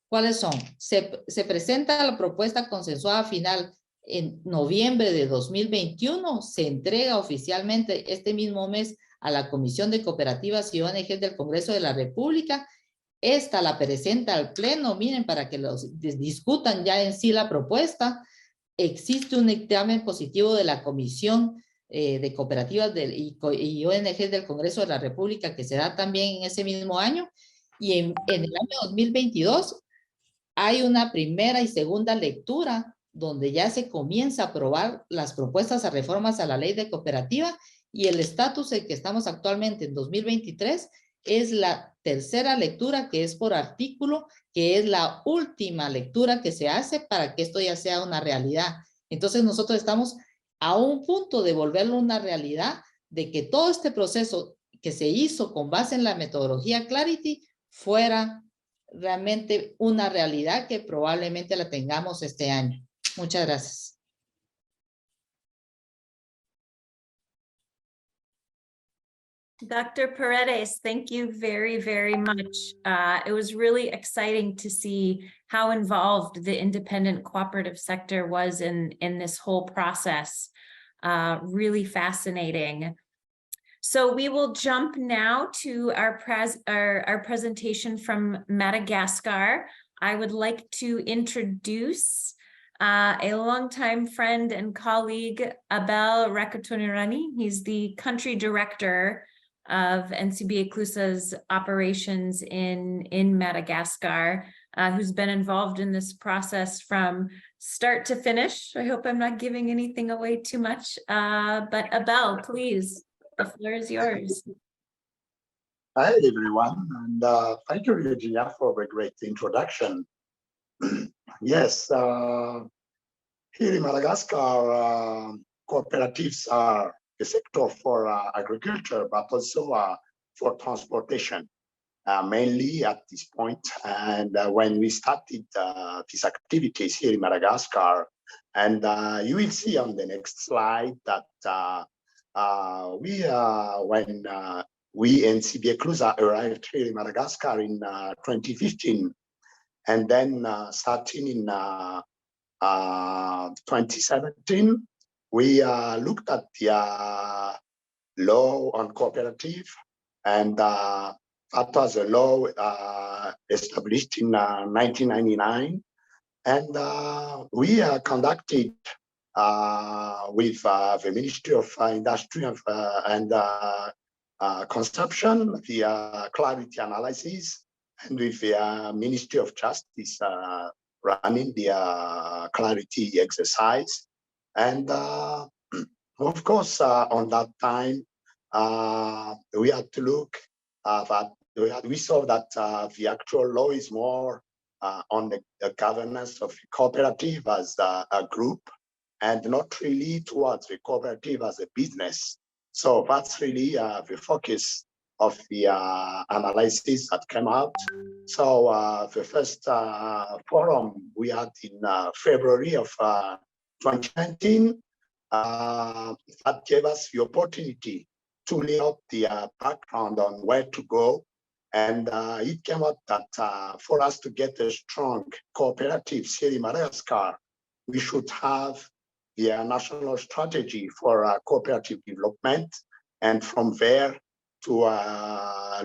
¿Cuáles son? Se presenta la propuesta consensuada final en noviembre de 2021, se entrega oficialmente este mismo mes a la Comisión de Cooperativas y ONG del Congreso de la República. Esta la presenta al Pleno, miren, para que los discutan ya en sí la propuesta. Existe un dictamen positivo de la Comisión de Cooperativas y ONG del Congreso de la República, que se da también en ese mismo año, y en el año 2022 hay una primera y segunda lectura donde ya se comienza a aprobar las propuestas a reformas a la ley de cooperativa, y el estatus en que estamos actualmente en 2023 es la tercera lectura, que es por artículo, que es la última lectura que se hace para que esto ya sea una realidad. Entonces nosotros estamos a un punto de volverlo una realidad, de que todo este proceso que se hizo con base en la metodología Clarity fuera realmente una realidad, que probablemente la tengamos este año. Muchas gracias. Dr. Paredes, thank you very, very much. It was really exciting to see how involved the independent cooperative sector was in this whole process. Really fascinating. So we will jump now to our presentation from Madagascar. I would like to introduce a longtime friend and colleague, Abel Rakatunirani. He's the country director of NCBA CLUSA's operations in Madagascar, who's been involved in this process from start to finish. I hope I'm not giving anything away too much, but Abel, please, the floor is yours. Hi, everyone, and thank you, Virginia, for the great introduction. Yes, here in Madagascar, cooperatives are a sector for agriculture, but also for transportation, mainly at this point. And when we started these activities here in Madagascar, and you will see on the next slide that when we NCBA CLUSA arrived here in Madagascar in 2015, and then starting in 2017, we looked at the law on cooperative, and that was a law established in 1999, and we conducted with the Ministry of Industry and Consumption, the clarity analysis, and with the Ministry of Justice running the clarity exercise. And of course, on that time, we had to look that we saw that the actual law is more on the governance of the cooperative as a group, and not really towards the cooperative as a business. So that's really the focus of the analysis that came out. So the first forum we had in February of 2019, that gave us the opportunity to lay out the background on where to go. And it came out that for us to get a strong cooperative here in Madagascar, we should have the national strategy for cooperative development, and from there to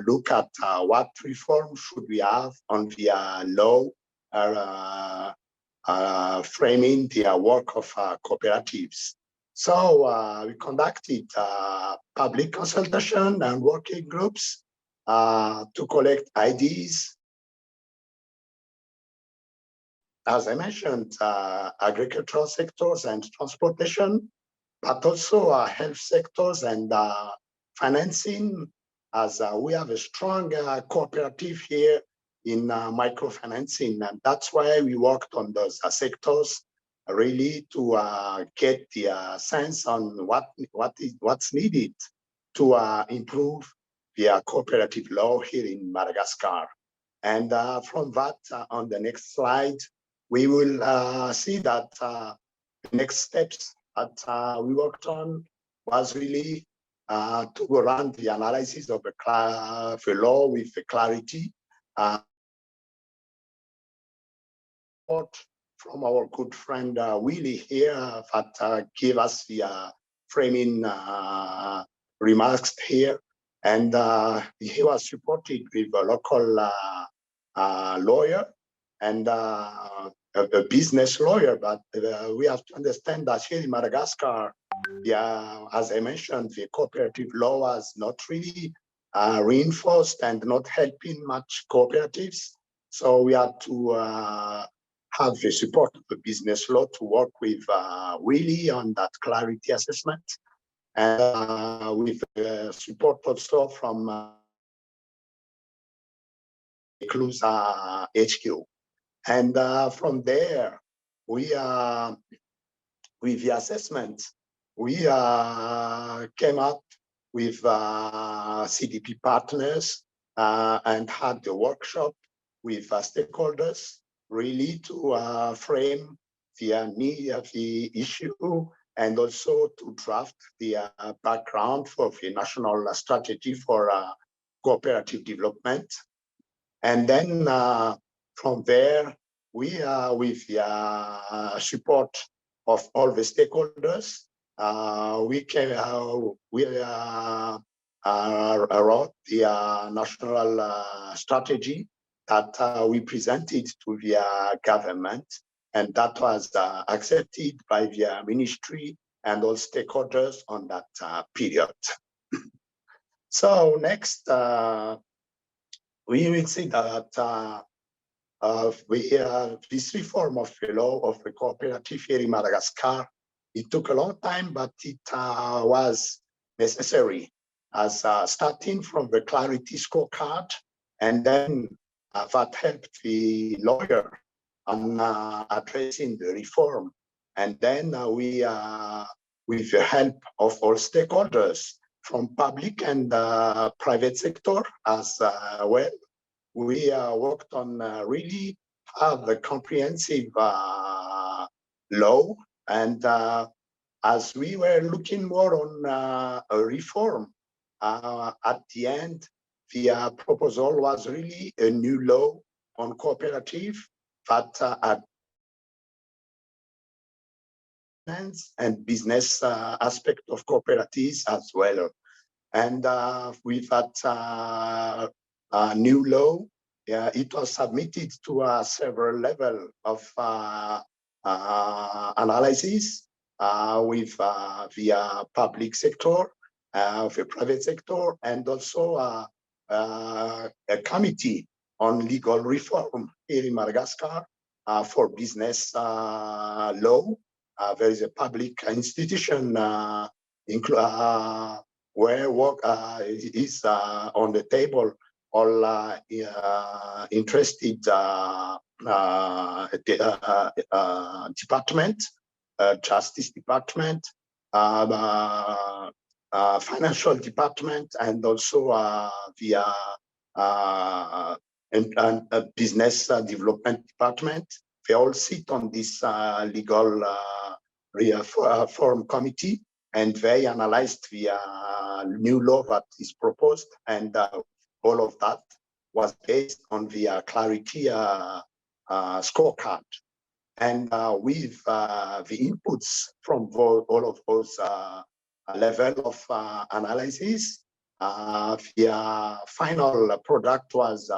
look at what reform should we have on the law framing the work of cooperatives. So we conducted public consultation and working groups to collect ideas. As I mentioned, agricultural sectors and transportation, but also health sectors and financing, as we have a strong cooperative here in microfinancing. And that's why we worked on those sectors, really to get the sense on what's needed to improve the cooperative law here in Madagascar. And from that, on the next slide, we will see that the next steps that we worked on was really to run the analysis of the law with the clarity from our good friend Willie here that gave us the framing remarks here. And he was supported with a local lawyer and a business lawyer, but we have to understand that here in Madagascar, as I mentioned, the cooperative law was not really reinforced and not helping much cooperatives. So we had to have the support of the business law to work with Willie on that clarity assessment, and with support also from CLUSA HQ. And from there, we with the assessment, we came up with CDP partners and had the workshop with stakeholders, really to frame the need of the issue and also to draft the background for the national strategy for cooperative development. And then from there, we, with the support of all the stakeholders, we wrote the national strategy that we presented to the government. And that was accepted by the ministry and all stakeholders on that period. So next, we will see that this reform of the law of the cooperative here in Madagascar, it took a long time, but it was necessary, as starting from the clarity scorecard, and then that helped the lawyer on addressing the reform. And then we, with the help of all stakeholders from public and private sector as well, we worked on really have a comprehensive law. And as we were looking more on a reform, at the end, the proposal was really a new law on cooperative that and business aspect of cooperatives as well. And with that new law, it was submitted to several levels of analysis with the public sector, the private sector, and also a committee on legal reform here in Madagascar for business law. There is a public institution where work is on the table. All interested department, justice department, financial department, and also the business development department. They all sit on this legal reform committee, and they analyzed the new law that is proposed, and all of that was based on the clarity scorecard. And with the inputs from all of those level of analysis, the final product was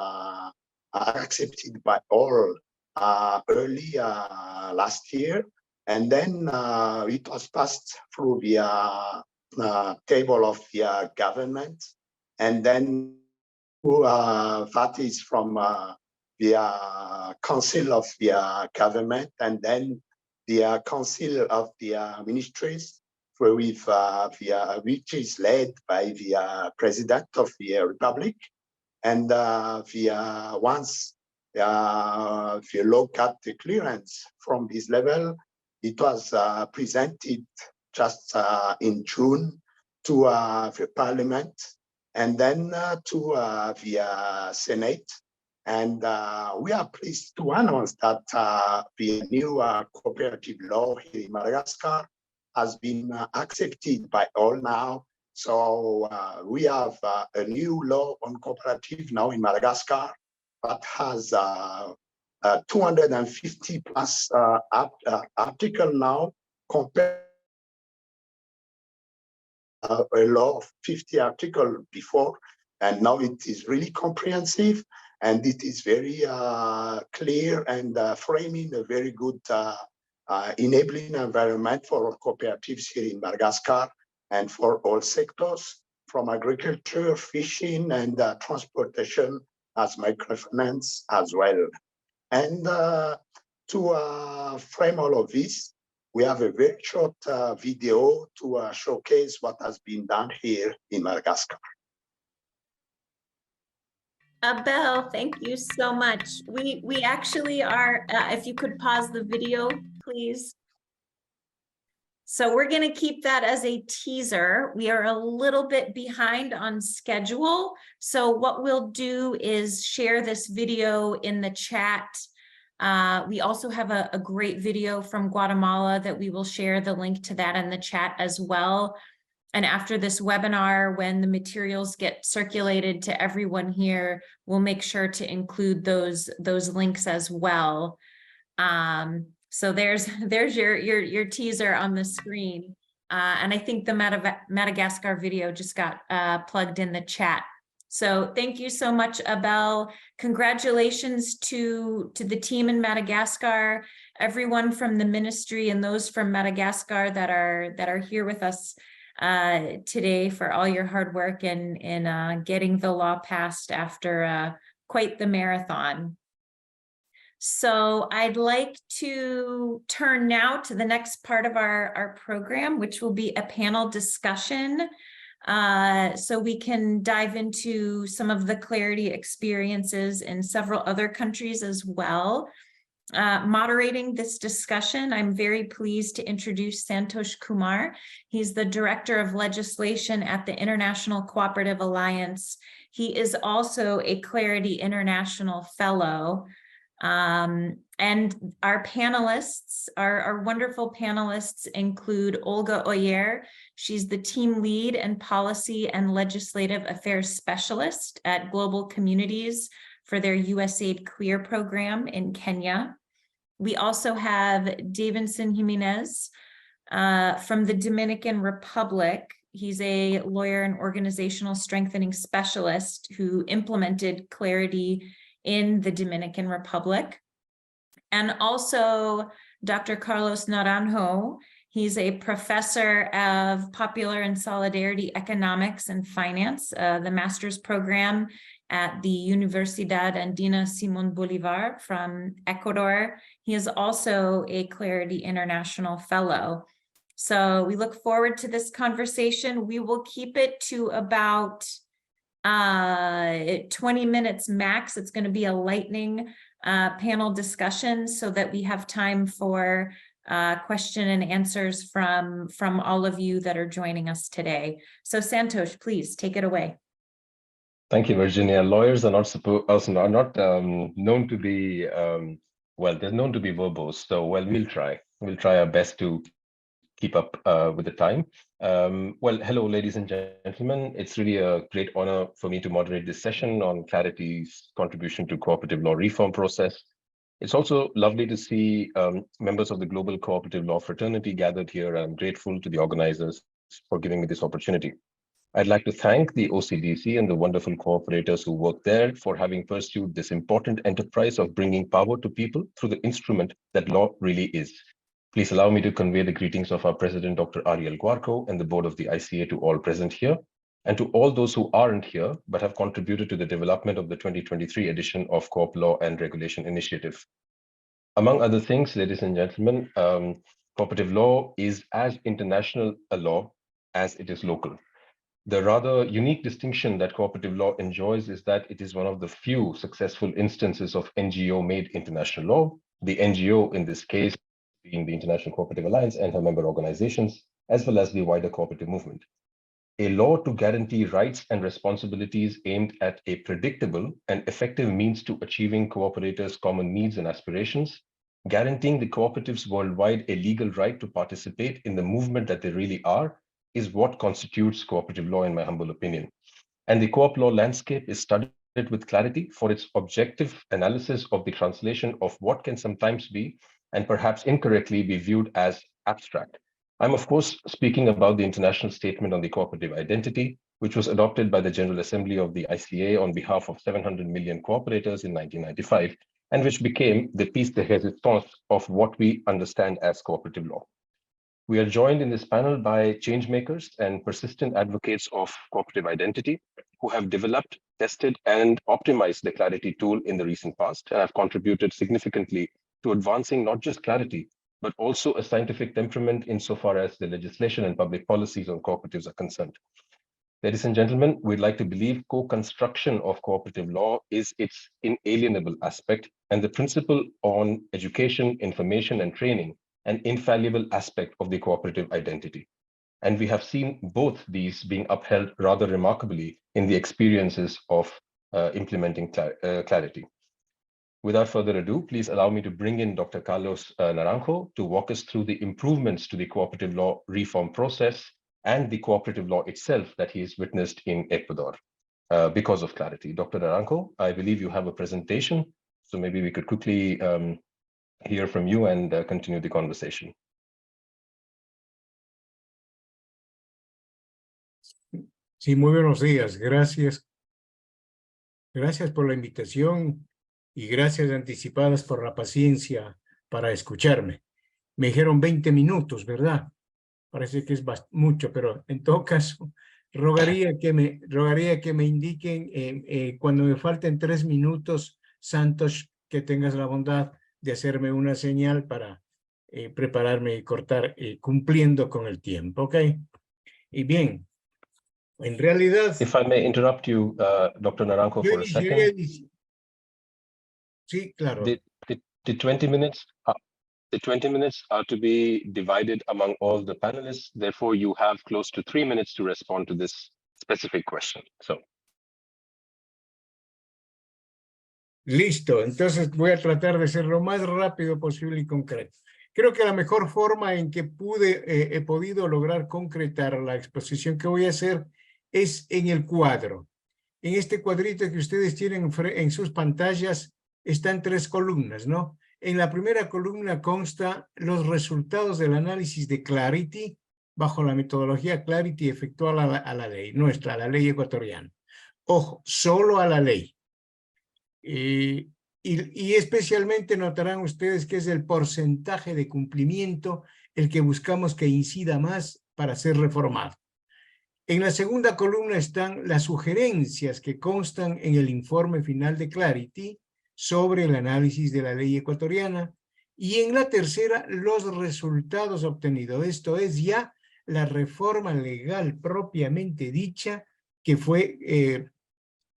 accepted by all early last year. And then it was passed through the table of the government. And then that is from the council of the government, and then the council of the ministries, with which is led by the president of the republic. And once the law got the clearance from this level, it was presented just in June to the parliament, and then to the Senate. And we are pleased to announce that the new cooperative law here in Madagascar has been accepted by all now. So we have a new law on cooperative now in Madagascar that has 250 plus article now, compared a law of 50 article before. And now it is really comprehensive, and it is very clear and framing a very good enabling environment for all cooperatives here in Madagascar and for all sectors, from agriculture, fishing, and transportation as microfinance as well. And to frame all of this, we have a very short video to showcase what has been done here in Madagascar. Abel, thank you so much. We actually are, if you could pause the video, please. So we're going to keep that as a teaser. We are a little bit behind on schedule. So what we'll do is share this video in the chat. We also have a great video from Guatemala that we will share the link to that in the chat as well. And after this webinar, when the materials get circulated to everyone here, we'll make sure to include those links as well. So there's your teaser on the screen. And I think the Madagascar video just got plugged in the chat. So thank you so much, Abel. Congratulations to the team in Madagascar. everyone from the ministry and those from Madagascar that are here with us today for all your hard work in getting the law passed after quite the marathon. So I'd like to turn now to the next part of our program, which will be a panel discussion. So we can dive into some of the Clarity experiences in several other countries as well. Moderating this discussion, I'm very pleased to introduce Santosh Kumar. He's the Director of Legislation at the International Cooperative Alliance. He is also a Clarity International Fellow. And our panelists, our wonderful panelists include Olga Oyer. She's the team lead and policy and legislative affairs specialist at Global Communities for their USAID CLEAR program in Kenya. We also have Davidson Jimenez from the Dominican Republic. He's a lawyer and organizational strengthening specialist who implemented Clarity in the Dominican Republic. And also Dr. Carlos Naranjo. He's a professor of popular and solidarity economics and finance, the master's program at the Universidad Andina Simón Bolívar from Ecuador. He is also a Clarity International Fellow. So we look forward to this conversation. We will keep it to about 20 minutes max. It's going to be a lightning panel discussion so that we have time for question and answers from all of you that are joining us today. So Santosh, please take it away. Thank you, Virginia. Lawyers are not known to be well, they're known to be verbose. So we'll try our best to keep up with the time. Well, hello, ladies and gentlemen. It's really a great honor for me to moderate this session on Clarity's contribution to cooperative law reform process. It's also lovely to see members of the global cooperative law fraternity gathered here. I'm grateful to the organizers for giving me this opportunity. I'd like to thank the OCDC and the wonderful cooperators who work there for having pursued this important enterprise of bringing power to people through the instrument that law really is. Please allow me to convey the greetings of our President, Dr. Ariel Guarco, and the board of the ICA to all present here, and to all those who aren't here, but have contributed to the development of the 2023 edition of Coop Law and Regulation Initiative. Among other things, ladies and gentlemen, cooperative law is as international a law as it is local. The rather unique distinction that cooperative law enjoys is that it is one of the few successful instances of NGO-made international law, the NGO in this case being the International Cooperative Alliance and her member organizations, as well as the wider cooperative movement. A law to guarantee rights and responsibilities aimed at a predictable and effective means to achieving cooperators' common needs and aspirations, guaranteeing the cooperatives worldwide a legal right to participate in the movement that they really are, is what constitutes cooperative law, in my humble opinion. And the co-op law landscape is studied with clarity for its objective analysis of the translation of what can sometimes be, and perhaps incorrectly be viewed as abstract. I'm of course speaking about the International Statement on the Cooperative Identity, which was adopted by the General Assembly of the ICA on behalf of 700 million cooperators in 1995, and which became the piece de résistance of what we understand as cooperative law. We are joined in this panel by changemakers and persistent advocates of cooperative identity who have developed, tested, and optimized the Clarity tool in the recent past and have contributed significantly to advancing not just Clarity, but also a scientific temperament insofar as the legislation and public policies on cooperatives are concerned. Ladies and gentlemen, we'd like to believe co-construction of cooperative law is its inalienable aspect, and the principle on education, information, and training an infallible aspect of the cooperative identity. And we have seen both these being upheld rather remarkably in the experiences of implementing Clarity. Without further ado, please allow me to bring in Dr. Carlos Naranjo to walk us through the improvements to the cooperative law reform process and the cooperative law itself that he has witnessed in Ecuador because of Clarity. Dr. Naranjo, I believe you have a presentation, so maybe we could quickly hear from you and continue the conversation. Sí, muy buenos días. Gracias. Gracias por la invitación y gracias anticipadas por la paciencia para escucharme. Me dijeron 20 minutos, ¿verdad? Parece que es mucho, pero en todo caso, rogaría que me indiquen cuando me falten 3 minutos, Santos, que tengas la bondad de hacerme una señal para prepararme y cortar cumpliendo con el tiempo, ¿ok? Y bien, en realidad... If I may interrupt you, Dr. Naranjo, yo for a iniciaría second. Sí, claro. The 20 minutes are to be divided among all the panelists. Therefore, you have close to 3 minutes to respond to this specific question. So. Listo, entonces voy a tratar de ser lo más rápido posible y concreto. Creo que la mejor forma en que he podido lograr concretar la exposición que voy a hacer es en el cuadro. En este cuadrito que ustedes tienen en sus pantallas están 3 columnas, ¿no? En la primera columna consta los resultados del análisis de Clarity bajo la metodología Clarity efectuada a la ley, nuestra, la ley ecuatoriana. Ojo, solo a la ley. Y especialmente notarán ustedes que es el porcentaje de cumplimiento el que buscamos que incida más para ser reformado. En la segunda columna están las sugerencias que constan en el informe final de Clarity sobre el análisis de la ley ecuatoriana y en la tercera los resultados obtenidos. Esto es ya la reforma legal propiamente dicha que fue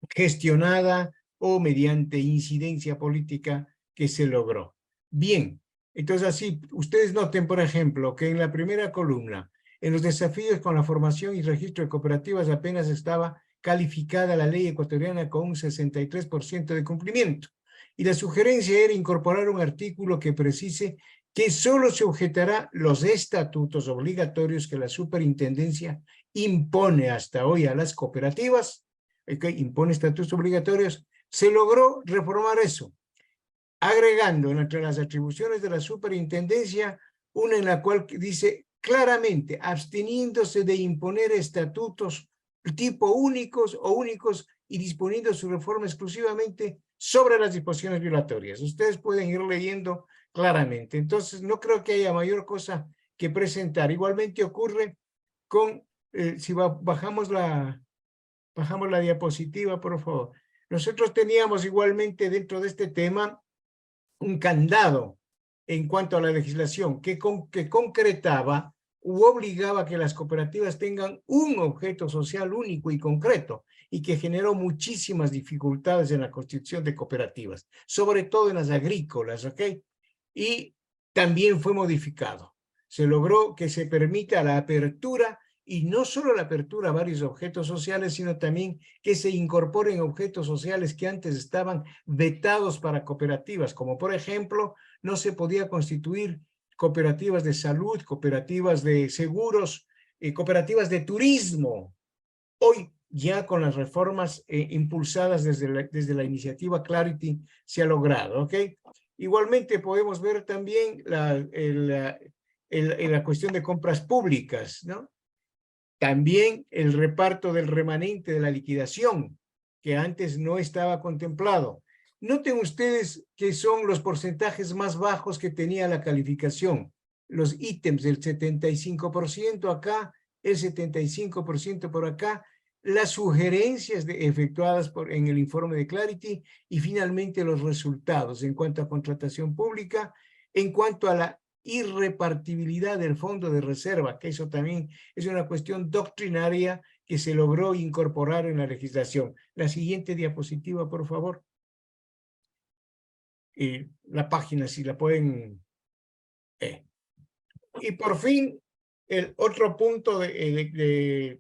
gestionada o mediante incidencia política que se logró. Bien, entonces así, ustedes noten, por ejemplo, que en la primera columna, en los desafíos con la formación y registro de cooperativas apenas estaba calificada la ley ecuatoriana con un 63% de cumplimiento. Y la sugerencia era incorporar un artículo que precise que solo se objetará los estatutos obligatorios que la superintendencia impone hasta hoy a las cooperativas, que impone estatutos obligatorios. Se logró reformar eso, agregando entre las atribuciones de la superintendencia una en la cual dice claramente absteniéndose de imponer estatutos tipo únicos o únicos y disponiendo su reforma exclusivamente sobre las disposiciones violatorias. Ustedes pueden ir leyendo claramente. Entonces, no creo que haya mayor cosa que presentar. Igualmente ocurre con, si bajamos la diapositiva, por favor. Nosotros teníamos igualmente dentro de este tema un candado en cuanto a la legislación que concretaba u obligaba a que las cooperativas tengan un objeto social único y concreto y que generó muchísimas dificultades en la constitución de cooperativas, sobre todo en las agrícolas, ¿ok? Y también fue modificado. Se logró que se permita la apertura y no solo la apertura a varios objetos sociales, sino también que se incorporen objetos sociales que antes estaban vetados para cooperativas, como por ejemplo, no se podía constituir cooperativas de salud, cooperativas de seguros, cooperativas de turismo. Hoy ya con las reformas impulsadas desde la iniciativa Clarity se ha logrado, ¿ok? Igualmente podemos ver también la cuestión de compras públicas, ¿no? También el reparto del remanente de la liquidación, que antes no estaba contemplado. Noten ustedes que son los porcentajes más bajos que tenía la calificación. Los ítems del 75% acá, el 75% por acá, las sugerencias efectuadas en el informe de Clarity y finalmente los resultados en cuanto a contratación pública, en cuanto a la irrepartibilidad del fondo de reserva, que eso también es una cuestión doctrinaria que se logró incorporar en la legislación. La siguiente diapositiva, por favor. La página, si la pueden... Y por fin, el otro punto de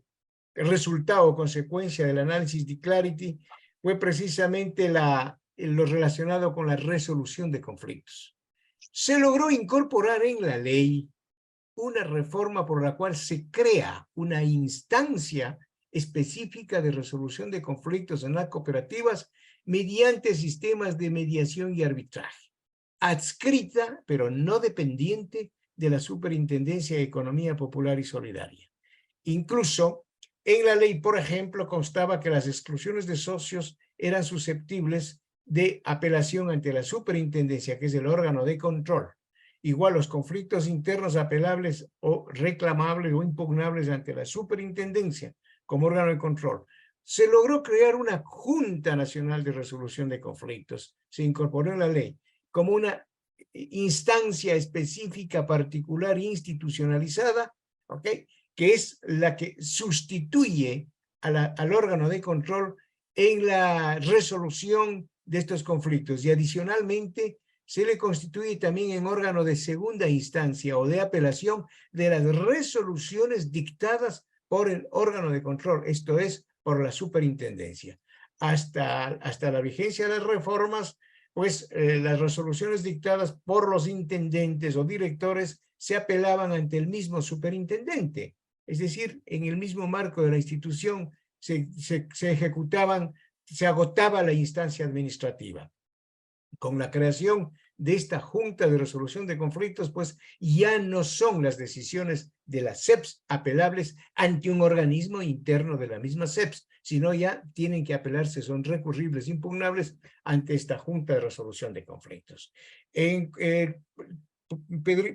resultado o consecuencia del análisis de Clarity fue precisamente lo relacionado con la resolución de conflictos. Se logró incorporar en la ley una reforma por la cual se crea una instancia específica de resolución de conflictos en las cooperativas mediante sistemas de mediación y arbitraje, adscrita, pero no dependiente de la Superintendencia de Economía Popular y Solidaria. Incluso en la ley, por ejemplo, constaba que las exclusiones de socios eran susceptibles de apelación ante la superintendencia, que es el órgano de control, Igual los conflictos internos apelables o reclamables o impugnables ante la superintendencia como órgano de control. Se logró crear una Junta Nacional de Resolución de Conflictos. Se incorporó en la ley como una instancia específica, particular, institucionalizada, ¿ok? Que es la que sustituye al órgano de control en la resolución de estos conflictos. Y adicionalmente se le constituye también en órgano de segunda instancia o de apelación de las resoluciones dictadas por el órgano de control, esto es, por la superintendencia. Hasta la vigencia de las reformas, pues las resoluciones dictadas por los intendentes o directores se apelaban ante el mismo superintendente. Es decir, en el mismo marco de la institución se ejecutaban, se agotaba la instancia administrativa. Con la creación de esta Junta de Resolución de Conflictos, pues ya no son las decisiones de las CEPs apelables ante un organismo interno de la misma CEPs, sino ya tienen que apelarse, son recurribles, impugnables ante esta Junta de Resolución de Conflictos.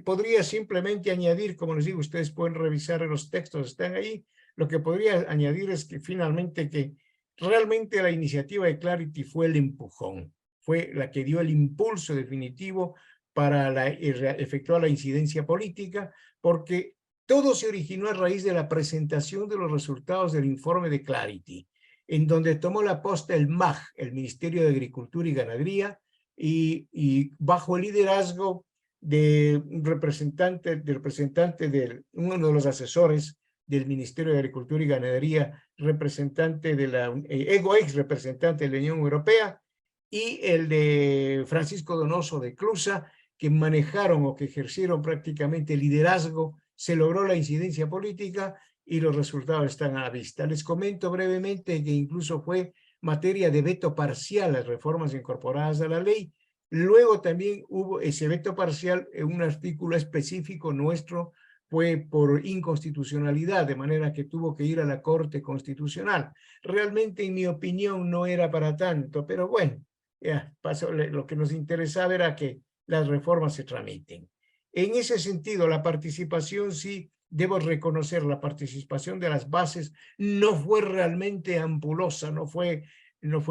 Podría simplemente añadir, como les digo, ustedes pueden revisar los textos, están ahí. Lo que podría añadir es que finalmente que realmente la iniciativa de Clarity fue el empujón, fue la que dio el impulso definitivo para efectuar la incidencia política, porque todo se originó a raíz de la presentación de los resultados del informe de Clarity, en donde tomó la posta el MAG, el Ministerio de Agricultura y Ganadería, y bajo el liderazgo de un representante de uno de los asesores del Ministerio de Agricultura y Ganadería, representante de la ex representante de la Unión Europea, y el de Francisco Donoso de CLUSA, que manejaron o que ejercieron prácticamente liderazgo. Se logró la incidencia política y los resultados están a la vista. Les comento brevemente que incluso fue materia de veto parcial las reformas incorporadas a la ley. Luego también hubo ese veto parcial en un artículo específico nuestro, fue por inconstitucionalidad, de manera que tuvo que ir a la Corte Constitucional. Realmente, en mi opinión, no era para tanto, pero bueno, ya pasó. Lo que nos interesaba era que las reformas se tramiten. En ese sentido, la participación, sí, debo reconocer, la participación de las bases no fue realmente ampulosa, no fue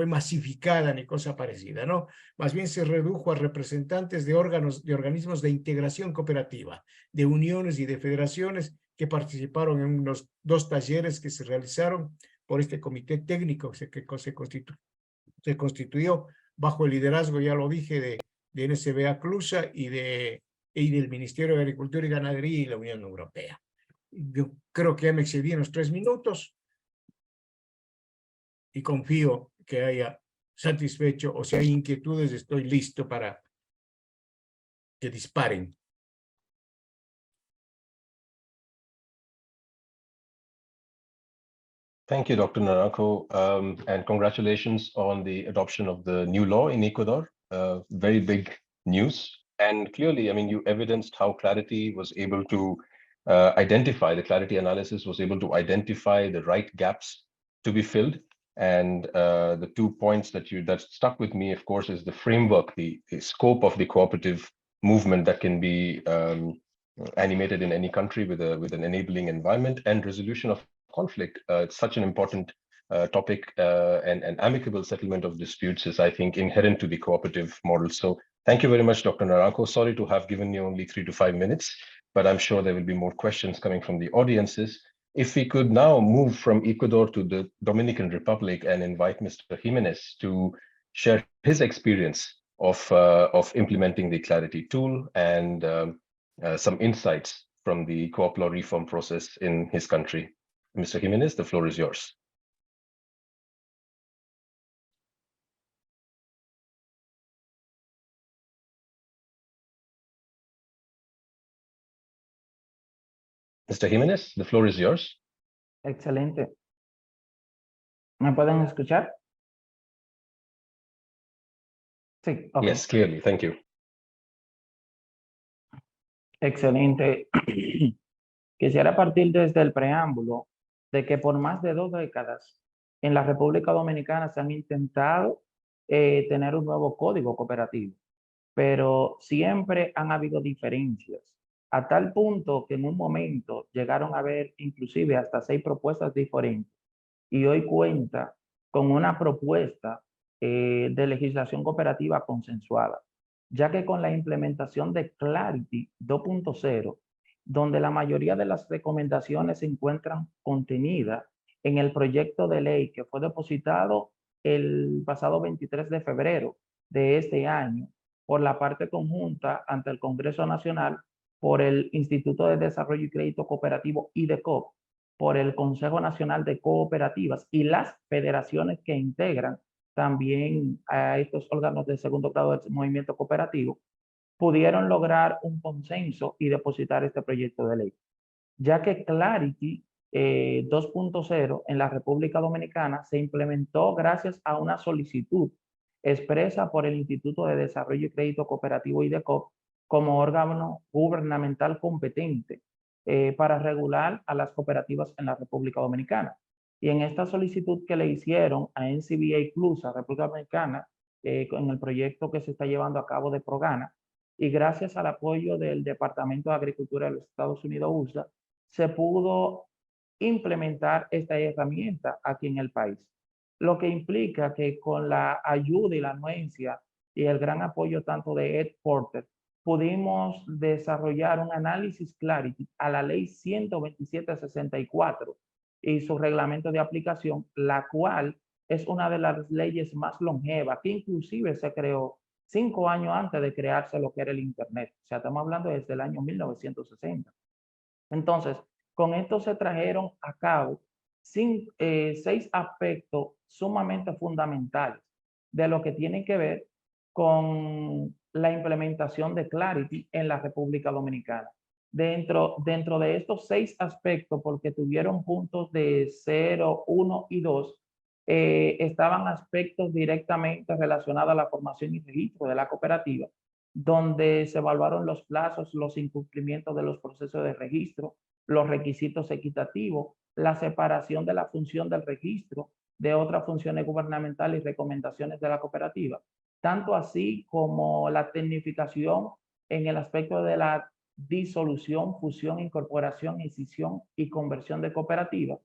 masificada ni cosa parecida, ¿no? Más bien se redujo a representantes de organismos de integración cooperativa, de uniones y de federaciones que participaron en unos 2 talleres que se realizaron por este comité técnico que se constituyó bajo el liderazgo, ya lo dije, de NCBA CLUSA y del Ministerio de Agricultura y Ganadería y la Unión Europea. Yo creo que ya me excedí en los 3 minutos y confío que haya satisfecho, o si hay inquietudes, estoy listo para que disparen. Thank you, Dr. Naranjo, and congratulations on the adoption of the new law in Ecuador. Very big news. And clearly, I mean, you evidenced how Clarity was able to identify, the Clarity analysis was able to identify the right gaps to be filled. And the 2 points that stuck with me, of course, is the framework, the scope of the cooperative movement that can be animated in any country with an enabling environment, and resolution of conflict. It's such an important topic, and amicable settlement of disputes is, I think, inherent to the cooperative model. So thank you very much, Dr. Naranjo. Sorry to have given you only 3 to 5 minutes, but I'm sure there will be more questions coming from the audiences. If we could now move from Ecuador to the Dominican Republic and invite Mr. Jimenez to share his experience of implementing the Clarity tool and some insights from the co-op law reform process in his country. Mr. Jimenez, the floor is yours. Mr. Jimenez, the floor is yours. Excelente. ¿Me pueden escuchar? Sí, ok. Yes, clearly. Thank you. Excelente. Quisiera partir desde el preámbulo de que por más de 2 décadas en la República Dominicana se han intentado tener un nuevo código cooperativo. pero siempre han habido diferencias, a tal punto que en un momento llegaron a haber inclusive hasta 6 propuestas diferentes, y hoy cuenta con una propuesta de legislación cooperativa consensuada, ya que con la implementación de Clarity 2.0, donde la mayoría de las recomendaciones se encuentran contenidas en el proyecto de ley que fue depositado el pasado 23 de febrero de este año por la parte conjunta ante el Congreso Nacional, por el Instituto de Desarrollo y Crédito Cooperativo IDECOP, por el Consejo Nacional de Cooperativas y las federaciones que integran también a estos órganos de segundo grado del movimiento cooperativo, pudieron lograr un consenso y depositar este proyecto de ley, ya que Clarity 2.0 en la República Dominicana se implementó gracias a una solicitud expresa por el Instituto de Desarrollo y Crédito Cooperativo IDECOP como órgano gubernamental competente para regular a las cooperativas en la República Dominicana. Y en esta solicitud que le hicieron a NCBA CLUSA, República Dominicana, con el proyecto que se está llevando a cabo de Progana, y gracias al apoyo del Departamento de Agricultura de los Estados Unidos, USA, se pudo implementar esta herramienta aquí en el país, lo que implica que con la ayuda y la anuencia y el gran apoyo tanto de Ed Porter, pudimos desarrollar un análisis Clarity a la ley 127/64 y su reglamento de aplicación, la cual es una de las leyes más longevas, que inclusive se creó 5 años antes de crearse lo que era el Internet. O sea, estamos hablando desde el año 1960. Entonces, con esto se trajeron a cabo 6 aspectos sumamente fundamentales de lo que tiene que ver con la implementación de Clarity en la República Dominicana. Dentro de estos 6 aspectos, porque tuvieron puntos de 0, 1 y 2, estaban aspectos directamente relacionados a la formación y registro de la cooperativa, donde se evaluaron los plazos, los incumplimientos de los procesos de registro, los requisitos equitativos, la separación de la función del registro de otras funciones gubernamentales y recomendaciones de la cooperativa, tanto así como la tecnificación en el aspecto de la disolución, fusión, incorporación, escisión y conversión de cooperativas,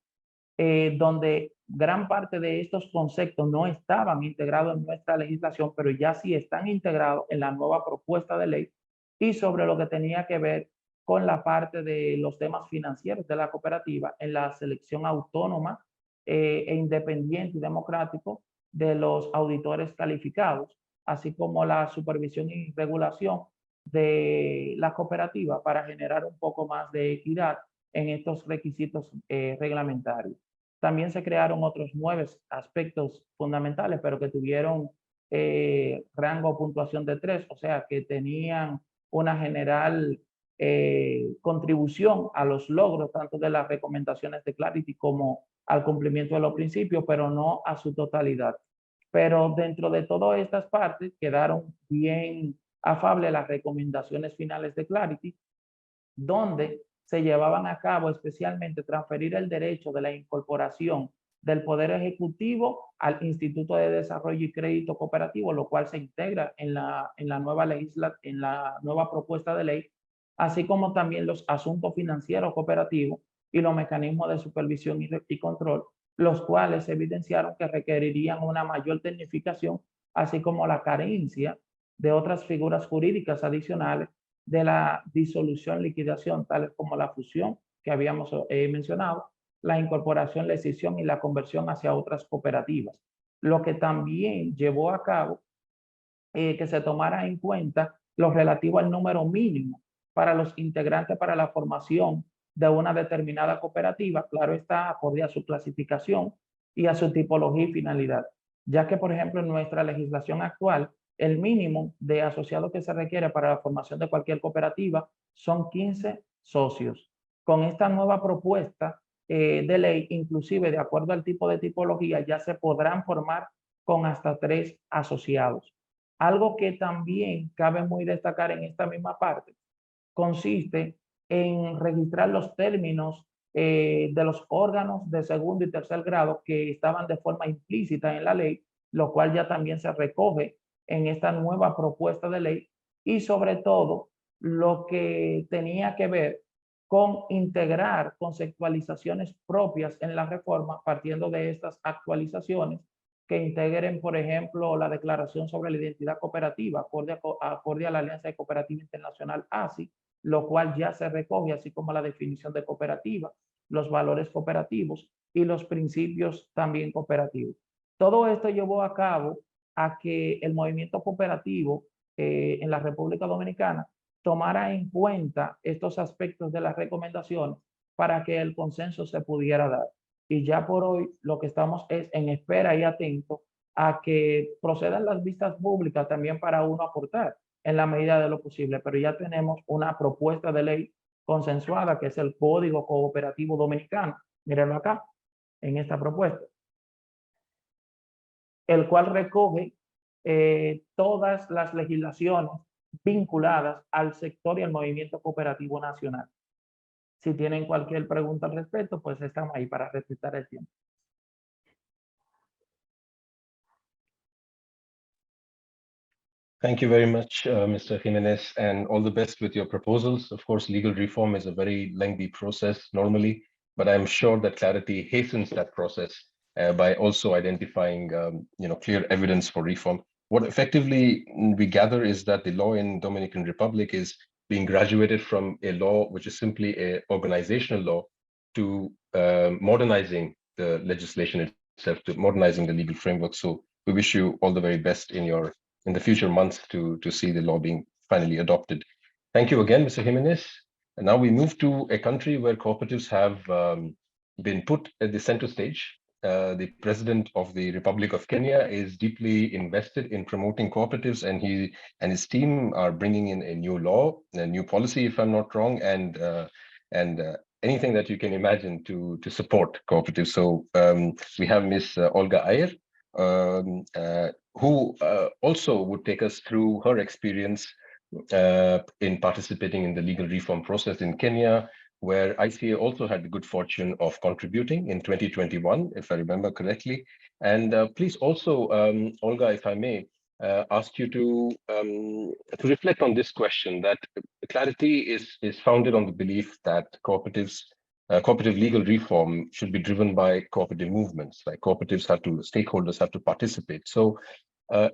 donde gran parte de estos conceptos no estaban integrados en nuestra legislación, pero ya sí están integrados en la nueva propuesta de ley, y sobre lo que tenía que ver con la parte de los temas financieros de la cooperativa en la selección autónoma e independiente y democrático de los auditores calificados, así como la supervisión y regulación de la cooperativa para generar un poco más de equidad en estos requisitos reglamentarios. También se crearon otros 9 aspectos fundamentales, pero que tuvieron rango o puntuación de 3, o sea, que tenían una general contribución a los logros tanto de las recomendaciones de Clarity como al cumplimiento de los principios, pero no a su totalidad. Pero dentro de todas estas partes quedaron bien afables las recomendaciones finales de Clarity, donde se llevaban a cabo especialmente transferir el derecho de la incorporación del Poder Ejecutivo al Instituto de Desarrollo y Crédito Cooperativo, lo cual se integra en la nueva propuesta de ley, así como también los asuntos financieros cooperativos y los mecanismos de supervisión y control, los cuales evidenciaron que requerirían una mayor tecnificación, así como la carencia de otras figuras jurídicas adicionales de la disolución, liquidación, tales como la fusión que habíamos mencionado, la incorporación, la escisión y la conversión hacia otras cooperativas, lo que también llevó a cabo que se tomara en cuenta lo relativo al número mínimo para los integrantes para la formación de una determinada cooperativa, claro está, acorde a su clasificación y a su tipología y finalidad, ya que, por ejemplo, en nuestra legislación actual, el mínimo de asociados que se requiere para la formación de cualquier cooperativa son 15 socios. Con esta nueva propuesta de ley, inclusive de acuerdo al tipo de tipología, ya se podrán formar con hasta 3 asociados. Algo que también cabe muy destacar en esta misma parte consiste en registrar los términos de los órganos de segundo y tercer grado que estaban de forma implícita en la ley, lo cual ya también se recoge en esta nueva propuesta de ley, y sobre todo lo que tenía que ver con integrar conceptualizaciones propias en la reforma, partiendo de estas actualizaciones que integren, por ejemplo, la Declaración sobre la Identidad Cooperativa, acorde a la Alianza de Cooperativa Internacional ASI, lo cual ya se recoge, así como la definición de cooperativa, los valores cooperativos y los principios también cooperativos. Todo esto llevó a cabo a que el movimiento cooperativo en la República Dominicana tomara en cuenta estos aspectos de las recomendaciones para que el consenso se pudiera dar. Y ya por hoy lo que estamos es en espera y atentos a que procedan las vistas públicas también para uno aportar en la medida de lo posible, pero ya tenemos una propuesta de ley consensuada que es el Código Cooperativo Dominicano, mírenlo acá, en esta propuesta, el cual recoge todas las legislaciones vinculadas al sector y al movimiento cooperativo nacional. Si tienen cualquier pregunta al respecto, pues estamos ahí para respetar el tiempo. Thank you very much, Mr. Jimenez, and all the best with your proposals. Of course, legal reform is a very lengthy process normally, but I'm sure that clarity hastens that process by also identifying clear evidence for reform. What effectively we gather is that the law in Dominican Republic is being graduated from a law which is simply an organizational law to modernizing the legislation itself, to modernizing the legal framework. So we wish you all the very best in the future months to see the law being finally adopted. Thank you again, Mr. Jimenez. And now we move to a country where cooperatives have been put at the center stage. The president of the Republic of Kenya is deeply invested in promoting cooperatives, and he and his team are bringing in a new law, a new policy, if I'm not wrong, and anything that you can imagine to support cooperatives. So we have Ms. Olga Ayer, who also would take us through her experience in participating in the legal reform process in Kenya, where ICA also had the good fortune of contributing in 2021, if I remember correctly. And please also, Olga, if I may, ask you to reflect on this question, that clarity is founded on the belief that cooperative legal reform should be driven by cooperative movements, like stakeholders have to participate. So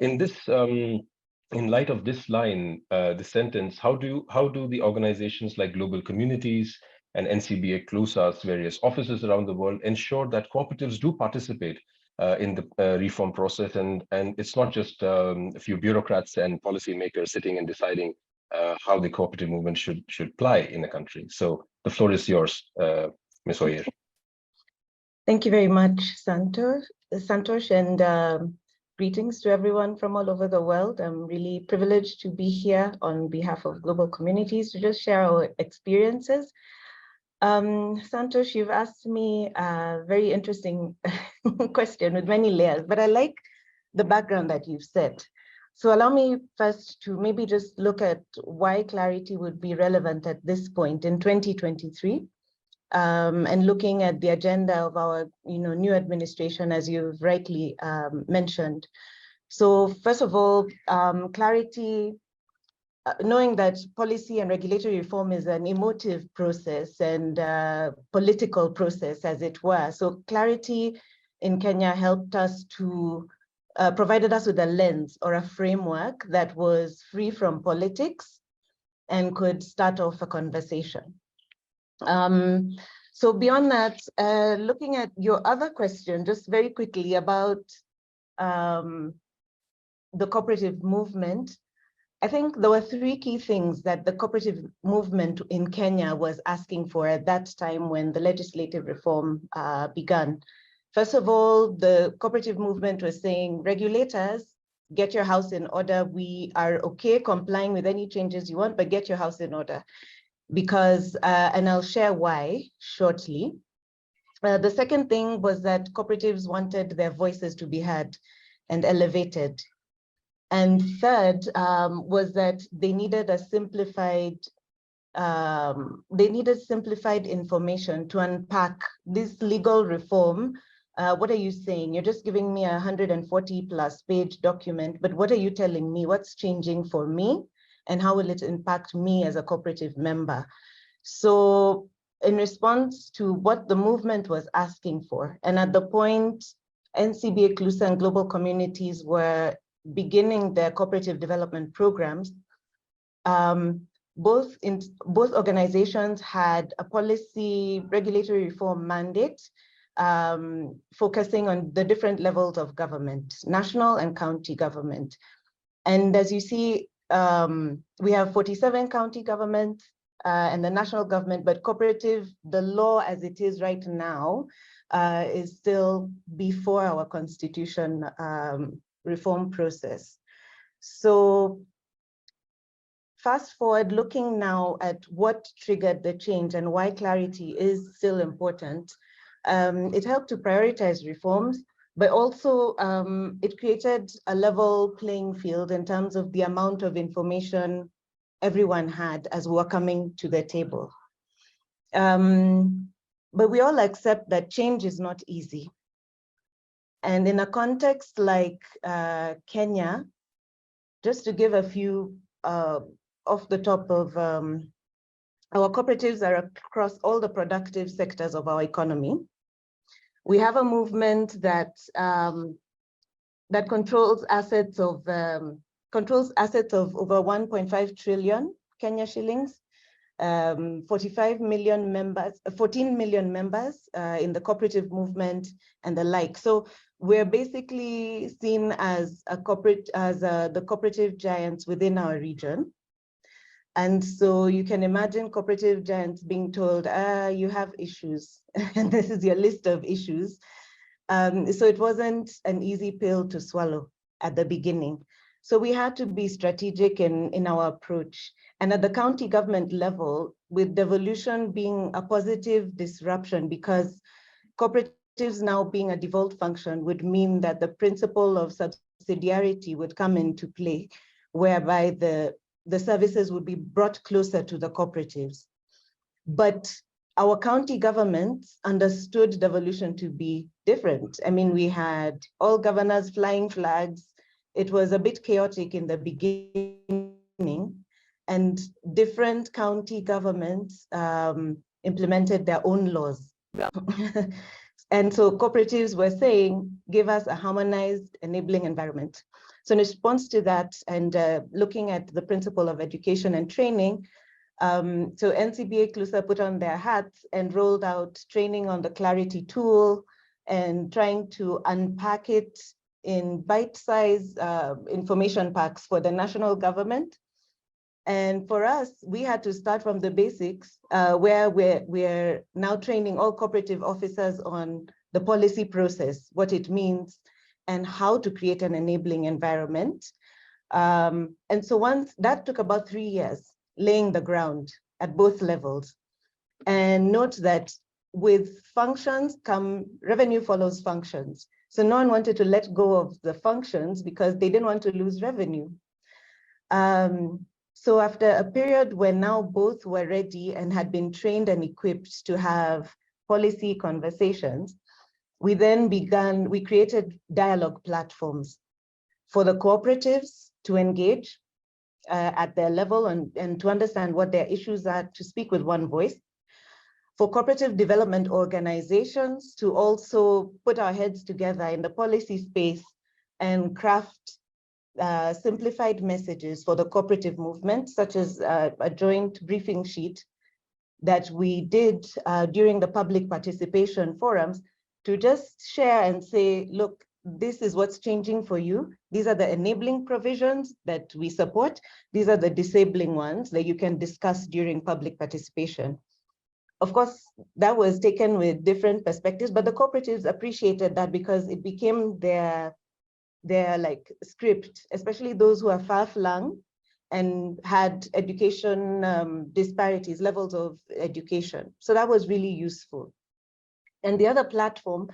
in this, in light of this line, the sentence, how do the organizations like Global Communities and NCBA CLUSA's various offices around the world ensure that cooperatives do participate in the reform process, and it's not just a few bureaucrats and policymakers sitting and deciding how the cooperative movement should apply in a country? So the floor is yours, Ms. Oyer. Thank you very much, Santosh, and greetings to everyone from all over the world. I'm really privileged to be here on behalf of Global Communities to just share our experiences. Santosh, you've asked me a very interesting question with many layers, but I like the background that you've set. So allow me first to maybe just look at why clarity would be relevant at this point in 2023, and looking at the agenda of our new administration, as you've rightly mentioned. So first of all, clarity, knowing that policy and regulatory reform is an emotive process and political process, as it were. So clarity in Kenya helped us to, provided us with a lens or a framework that was free from politics and could start off a conversation. So beyond that, looking at your other question, just very quickly about the cooperative movement, I think there were three key things that the cooperative movement in Kenya was asking for at that time when the legislative reform began. First of all, the cooperative movement was saying, regulators, get your house in order. We are okay complying with any changes you want, but get your house in order. Because, and I'll share why shortly. The second thing was that cooperatives wanted their voices to be heard and elevated. And third was that they needed a simplified information to unpack this legal reform. What are you saying? You're just giving me a 140+ page document, but what are you telling me? What's changing for me? and how will it impact me as a cooperative member? So in response to what the movement was asking for, and at the point NCBA CLUSA and global communities were beginning their cooperative development programs, both organizations had a policy regulatory reform mandate focusing on the different levels of government, national and county government. And as you see, we have 47 county governments and the national government, but cooperative, the law as it is right now, is still before our constitution reform process. So fast forward, looking now at what triggered the change and why clarity is still important, it helped to prioritize reforms, but also it created a level playing field in terms of the amount of information everyone had as we were coming to the table. But we all accept that change is not easy. And in a context like Kenya, just to give a few off the top of, our cooperatives are across all the productive sectors of our economy. We have a movement that that controls assets of over 1.5 trillion Kenya shillings, 45 million members, 14 million members in the cooperative movement and the like. So we're basically seen as a the cooperative giants within our region. And so you can imagine cooperative giants being told, you have issues, and this is your list of issues. So it wasn't an easy pill to swallow at the beginning. So we had to be strategic in our approach. And at the county government level, with devolution being a positive disruption, because cooperatives now being a devolved function would mean that the principle of subsidiarity would come into play, whereby the services would be brought closer to the cooperatives. But our county governments understood devolution to be different. I mean, we had all governors flying flags. It was a bit chaotic in the beginning, and different county governments implemented their own laws. Yeah. And so cooperatives were saying, give us a harmonized enabling environment. So in response to that, and looking at the principle of education and training, so NCBA CLUSA put on their hats and rolled out training on the Clarity tool and trying to unpack it in bite-sized information packs for the national government. And for us, we had to start from the basics, where we're now training all cooperative officers on the policy process, what it means, and how to create an enabling environment. And so once that took about 3 years, laying the ground at both levels. And note that with functions come revenue follows functions. So no one wanted to let go of the functions because they didn't want to lose revenue. So after a period where now both were ready and had been trained and equipped to have policy conversations, we then we created dialogue platforms for the cooperatives to engage at their level and to understand what their issues are, to speak with one voice. For cooperative development organizations to also put our heads together in the policy space and craft simplified messages for the cooperative movement, such as a joint briefing sheet that we did during the public participation forums to just share and say, look, this is what's changing for you. These are the enabling provisions that we support. These are the disabling ones that you can discuss during public participation. Of course, that was taken with different perspectives, but the cooperatives appreciated that because it became their like script, especially those who are far-flung and had education disparities, levels of education. So that was really useful. And the other platform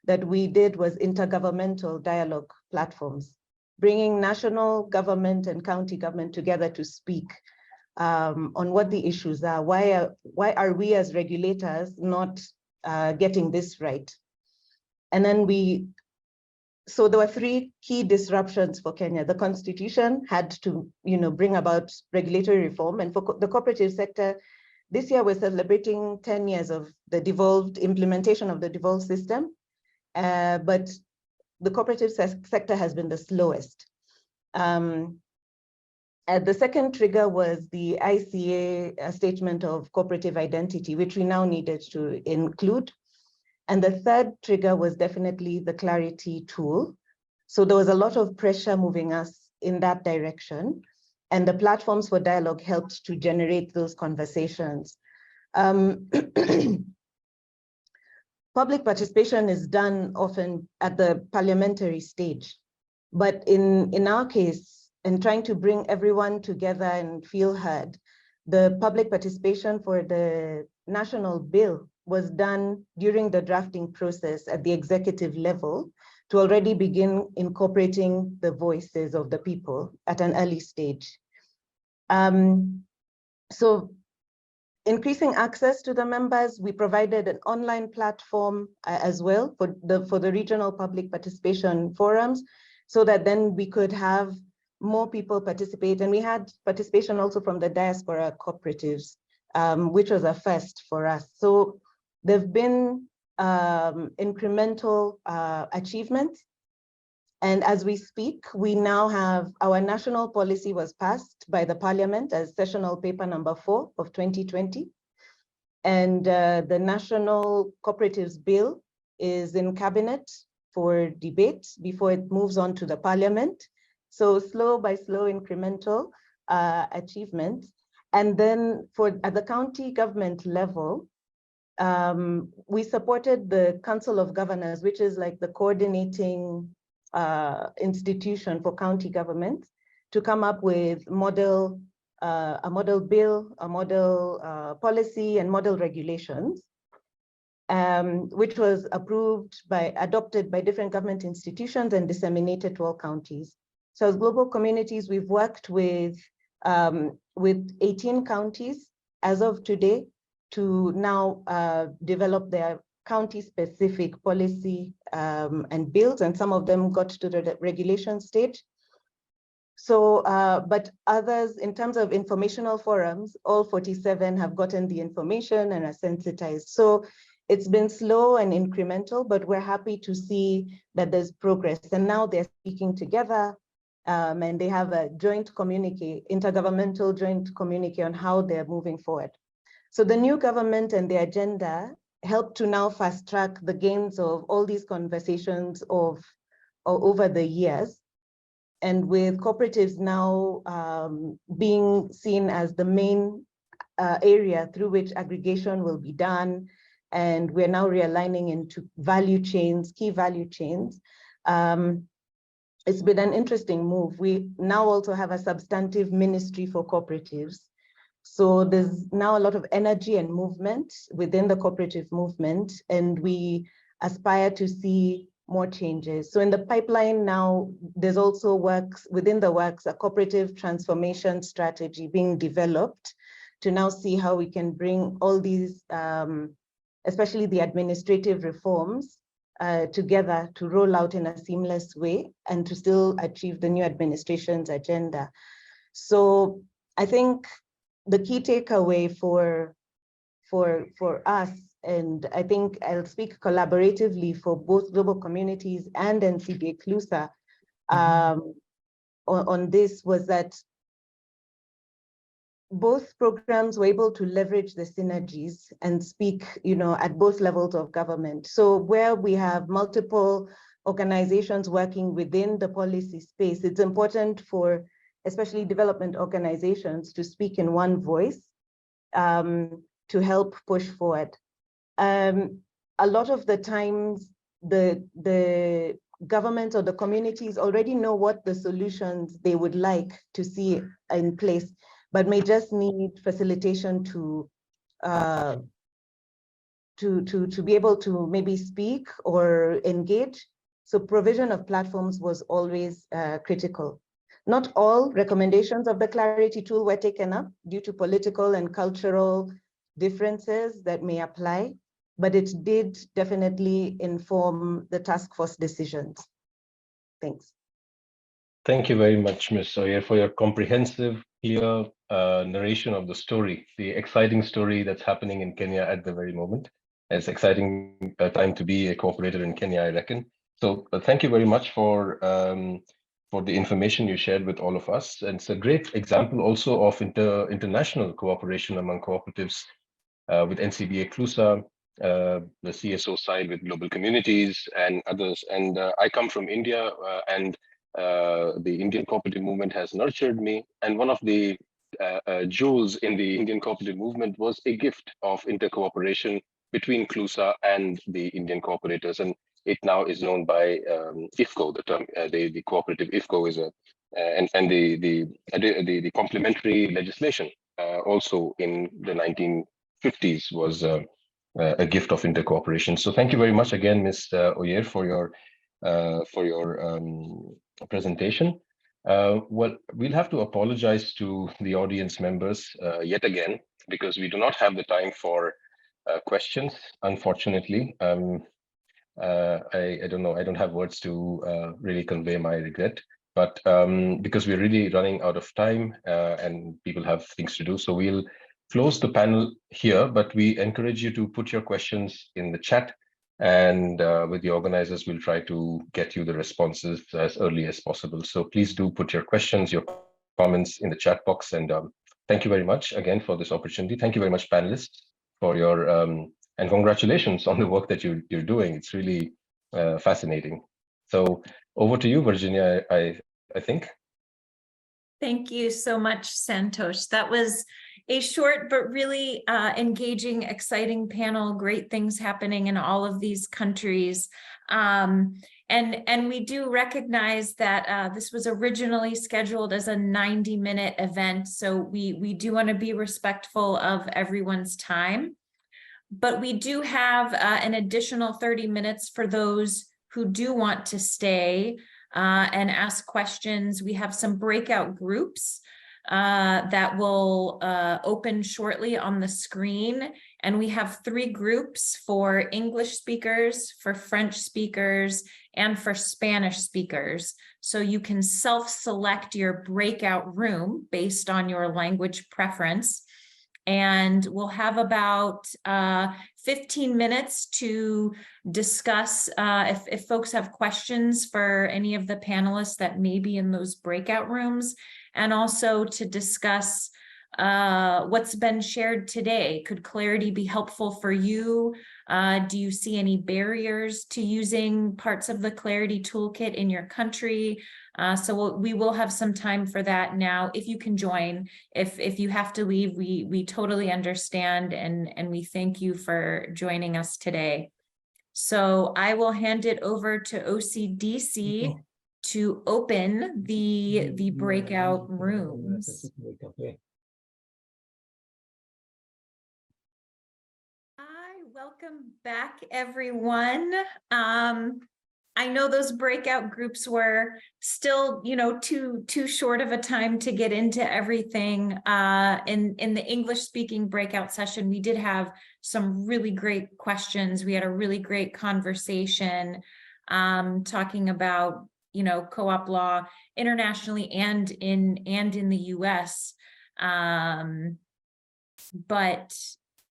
that we did was intergovernmental dialogue platforms, bringing national government and county government together to speak on what the issues are. Why are we as regulators not getting this right? And then we so there were three key disruptions for Kenya. The constitution had to, bring about regulatory reform, and for the cooperative sector, this year we're celebrating 10 years of the devolved implementation of the devolved system, but the cooperative sector has been the slowest. The second trigger was the ICA statement of cooperative identity, which we now needed to include. And the third trigger was definitely the clarity tool. So there was a lot of pressure moving us in that direction. And the platforms for dialogue helped to generate those conversations. Public participation is done often at the parliamentary stage. But in our case, in trying to bring everyone together and feel heard, the public participation for the national bill was done during the drafting process at the executive level to already begin incorporating the voices of the people at an early stage. So increasing access to the members, we provided an online platform as well for the regional public participation forums, so that then we could have more people participate. And we had participation also from the diaspora cooperatives, which was a first for us. So there've been incremental achievements. And as we speak, we now have our national policy was passed by the parliament as sessional paper number 4 of 2020. And the national cooperatives bill is in cabinet for debate before it moves on to the parliament. So slow by slow incremental achievement. And then at the county government level, we supported the Council of Governors, which is like the coordinating institution for county governments, to come up with a model bill, a model policy, and model regulations, which was adopted by different government institutions and disseminated to all counties. So as global communities, we've worked with 18 counties as of today to now develop their county-specific policy and bills, and some of them got to the regulation stage. So, but others, in terms of informational forums, all 47 have gotten the information and are sensitized. So it's been slow and incremental, but we're happy to see that there's progress. And now they're speaking together, and they have a joint communique, intergovernmental joint communique on how they're moving forward. So the new government and the agenda help to now fast track the gains of all these conversations over the years. And with cooperatives now being seen as the main area through which aggregation will be done, and we're now realigning into value chains, key value chains. It's been an interesting move. We now also have a substantive ministry for cooperatives. So there's now a lot of energy and movement within the cooperative movement, and we aspire to see more changes. So in the pipeline now, there's also within the works, a cooperative transformation strategy being developed to now see how we can bring all these, especially the administrative reforms, together to roll out in a seamless way and to still achieve the new administration's agenda. So I think the key takeaway for us, and I think I'll speak collaboratively for both global communities and NCBA CLUSA on this, was that both programs were able to leverage the synergies and speak, at both levels of government. So where we have multiple organizations working within the policy space, it's important for especially development organizations to speak in one voice to help push forward. A lot of the times, the government or the communities already know what the solutions they would like to see in place, but may just need facilitation to be able to maybe speak or engage. So provision of platforms was always critical. Not all recommendations of the Clarity tool were taken up due to political and cultural differences that may apply, but it did definitely inform the task force decisions. Thanks. Thank you very much, Ms. Oyer, for your comprehensive, clear narration of the story, the exciting story that's happening in Kenya at the very moment. It's exciting time to be a cooperator in Kenya, I reckon. So thank you very much for the information you shared with all of us. And it's a great example also of international cooperation among cooperatives with NCBA CLUSA, the CSO side with global communities and others. And I come from India, and the Indian cooperative movement has nurtured me. And one of the jewels in the Indian cooperative movement was a gift of intercooperation between CLUSA and the Indian cooperators. And it now is known by IFCO, the term, the cooperative IFCO is a, and the complementary legislation also in the 1950s was a gift of intercooperation. So thank you very much again, Ms. Oyer, for your presentation. Well, we'll have to apologize to the audience members yet again, because we do not have the time for questions, unfortunately. I don't know, I don't have words to really convey my regret, but because we're really running out of time and people have things to do, so we'll close the panel here, but we encourage you to put your questions in the chat, and with the organizers, we'll try to get you the responses as early as possible. So please do put your questions, your comments in the chat box, and thank you very much again for this opportunity. Thank you very much, panelists, for your and congratulations on the work that you're doing. It's really fascinating. So over to you, Virginia, I think. Thank you so much, Santosh. That was a short but really engaging, exciting panel. Great things happening in all of these countries. And we do recognize that this was originally scheduled as a 90-minute event. So we do want to be respectful of everyone's time. But we do have an additional 30 minutes for those who do want to stay and ask questions. We have some breakout groups that will open shortly on the screen. And we have 3 groups for English speakers, for French speakers, and for Spanish speakers. So you can self-select your breakout room based on your language preference. And we'll have about 15 minutes to discuss if folks have questions for any of the panelists that may be in those breakout rooms, and also to discuss what's been shared today. Could clarity be helpful for you? Do you see any barriers to using parts of the Clarity Toolkit in your country? So we will have some time for that now. If you can join, if you have to leave, we totally understand, and we thank you for joining us today. So I will hand it over to OCDC to open the breakout rooms. Hi, welcome back, everyone. I know those breakout groups were still, too short of a time to get into everything. In the English-speaking breakout session, we did have some really great questions. We had a really great conversation talking about, co-op law internationally and in the US. But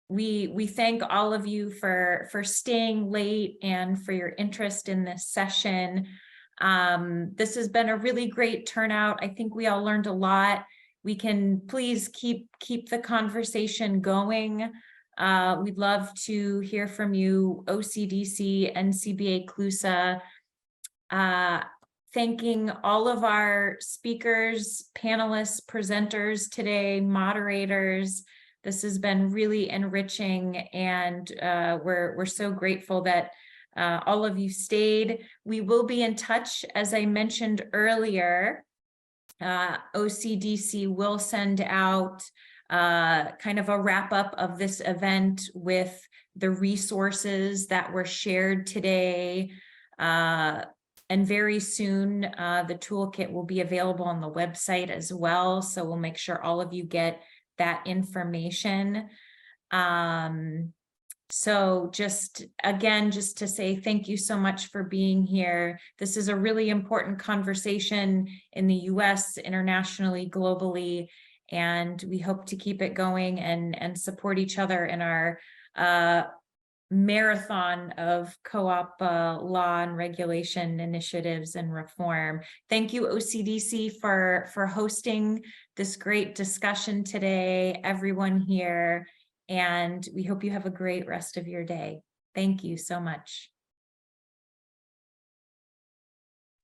we thank all of you for staying late and for your interest in this session. This has been a really great turnout. I think we all learned a lot. We can please keep the conversation going. We'd love to hear from you, OCDC, NCBA CLUSA. Thanking all of our speakers, panelists, presenters today, moderators. This has been really enriching, and we're so grateful that all of you stayed. We will be in touch, as I mentioned earlier. OCDC will send out kind of a wrap-up of this event with the resources that were shared today. And very soon, the toolkit will be available on the website as well. So we'll make sure all of you get that information. So just again, just to say thank you so much for being here. This is a really important conversation in the US, internationally, globally, and we hope to keep it going and support each other in our marathon of co-op law and regulation initiatives and reform. Thank you, OCDC, for hosting this great discussion today, everyone here. And we hope you have a great rest of your day. Thank you so much.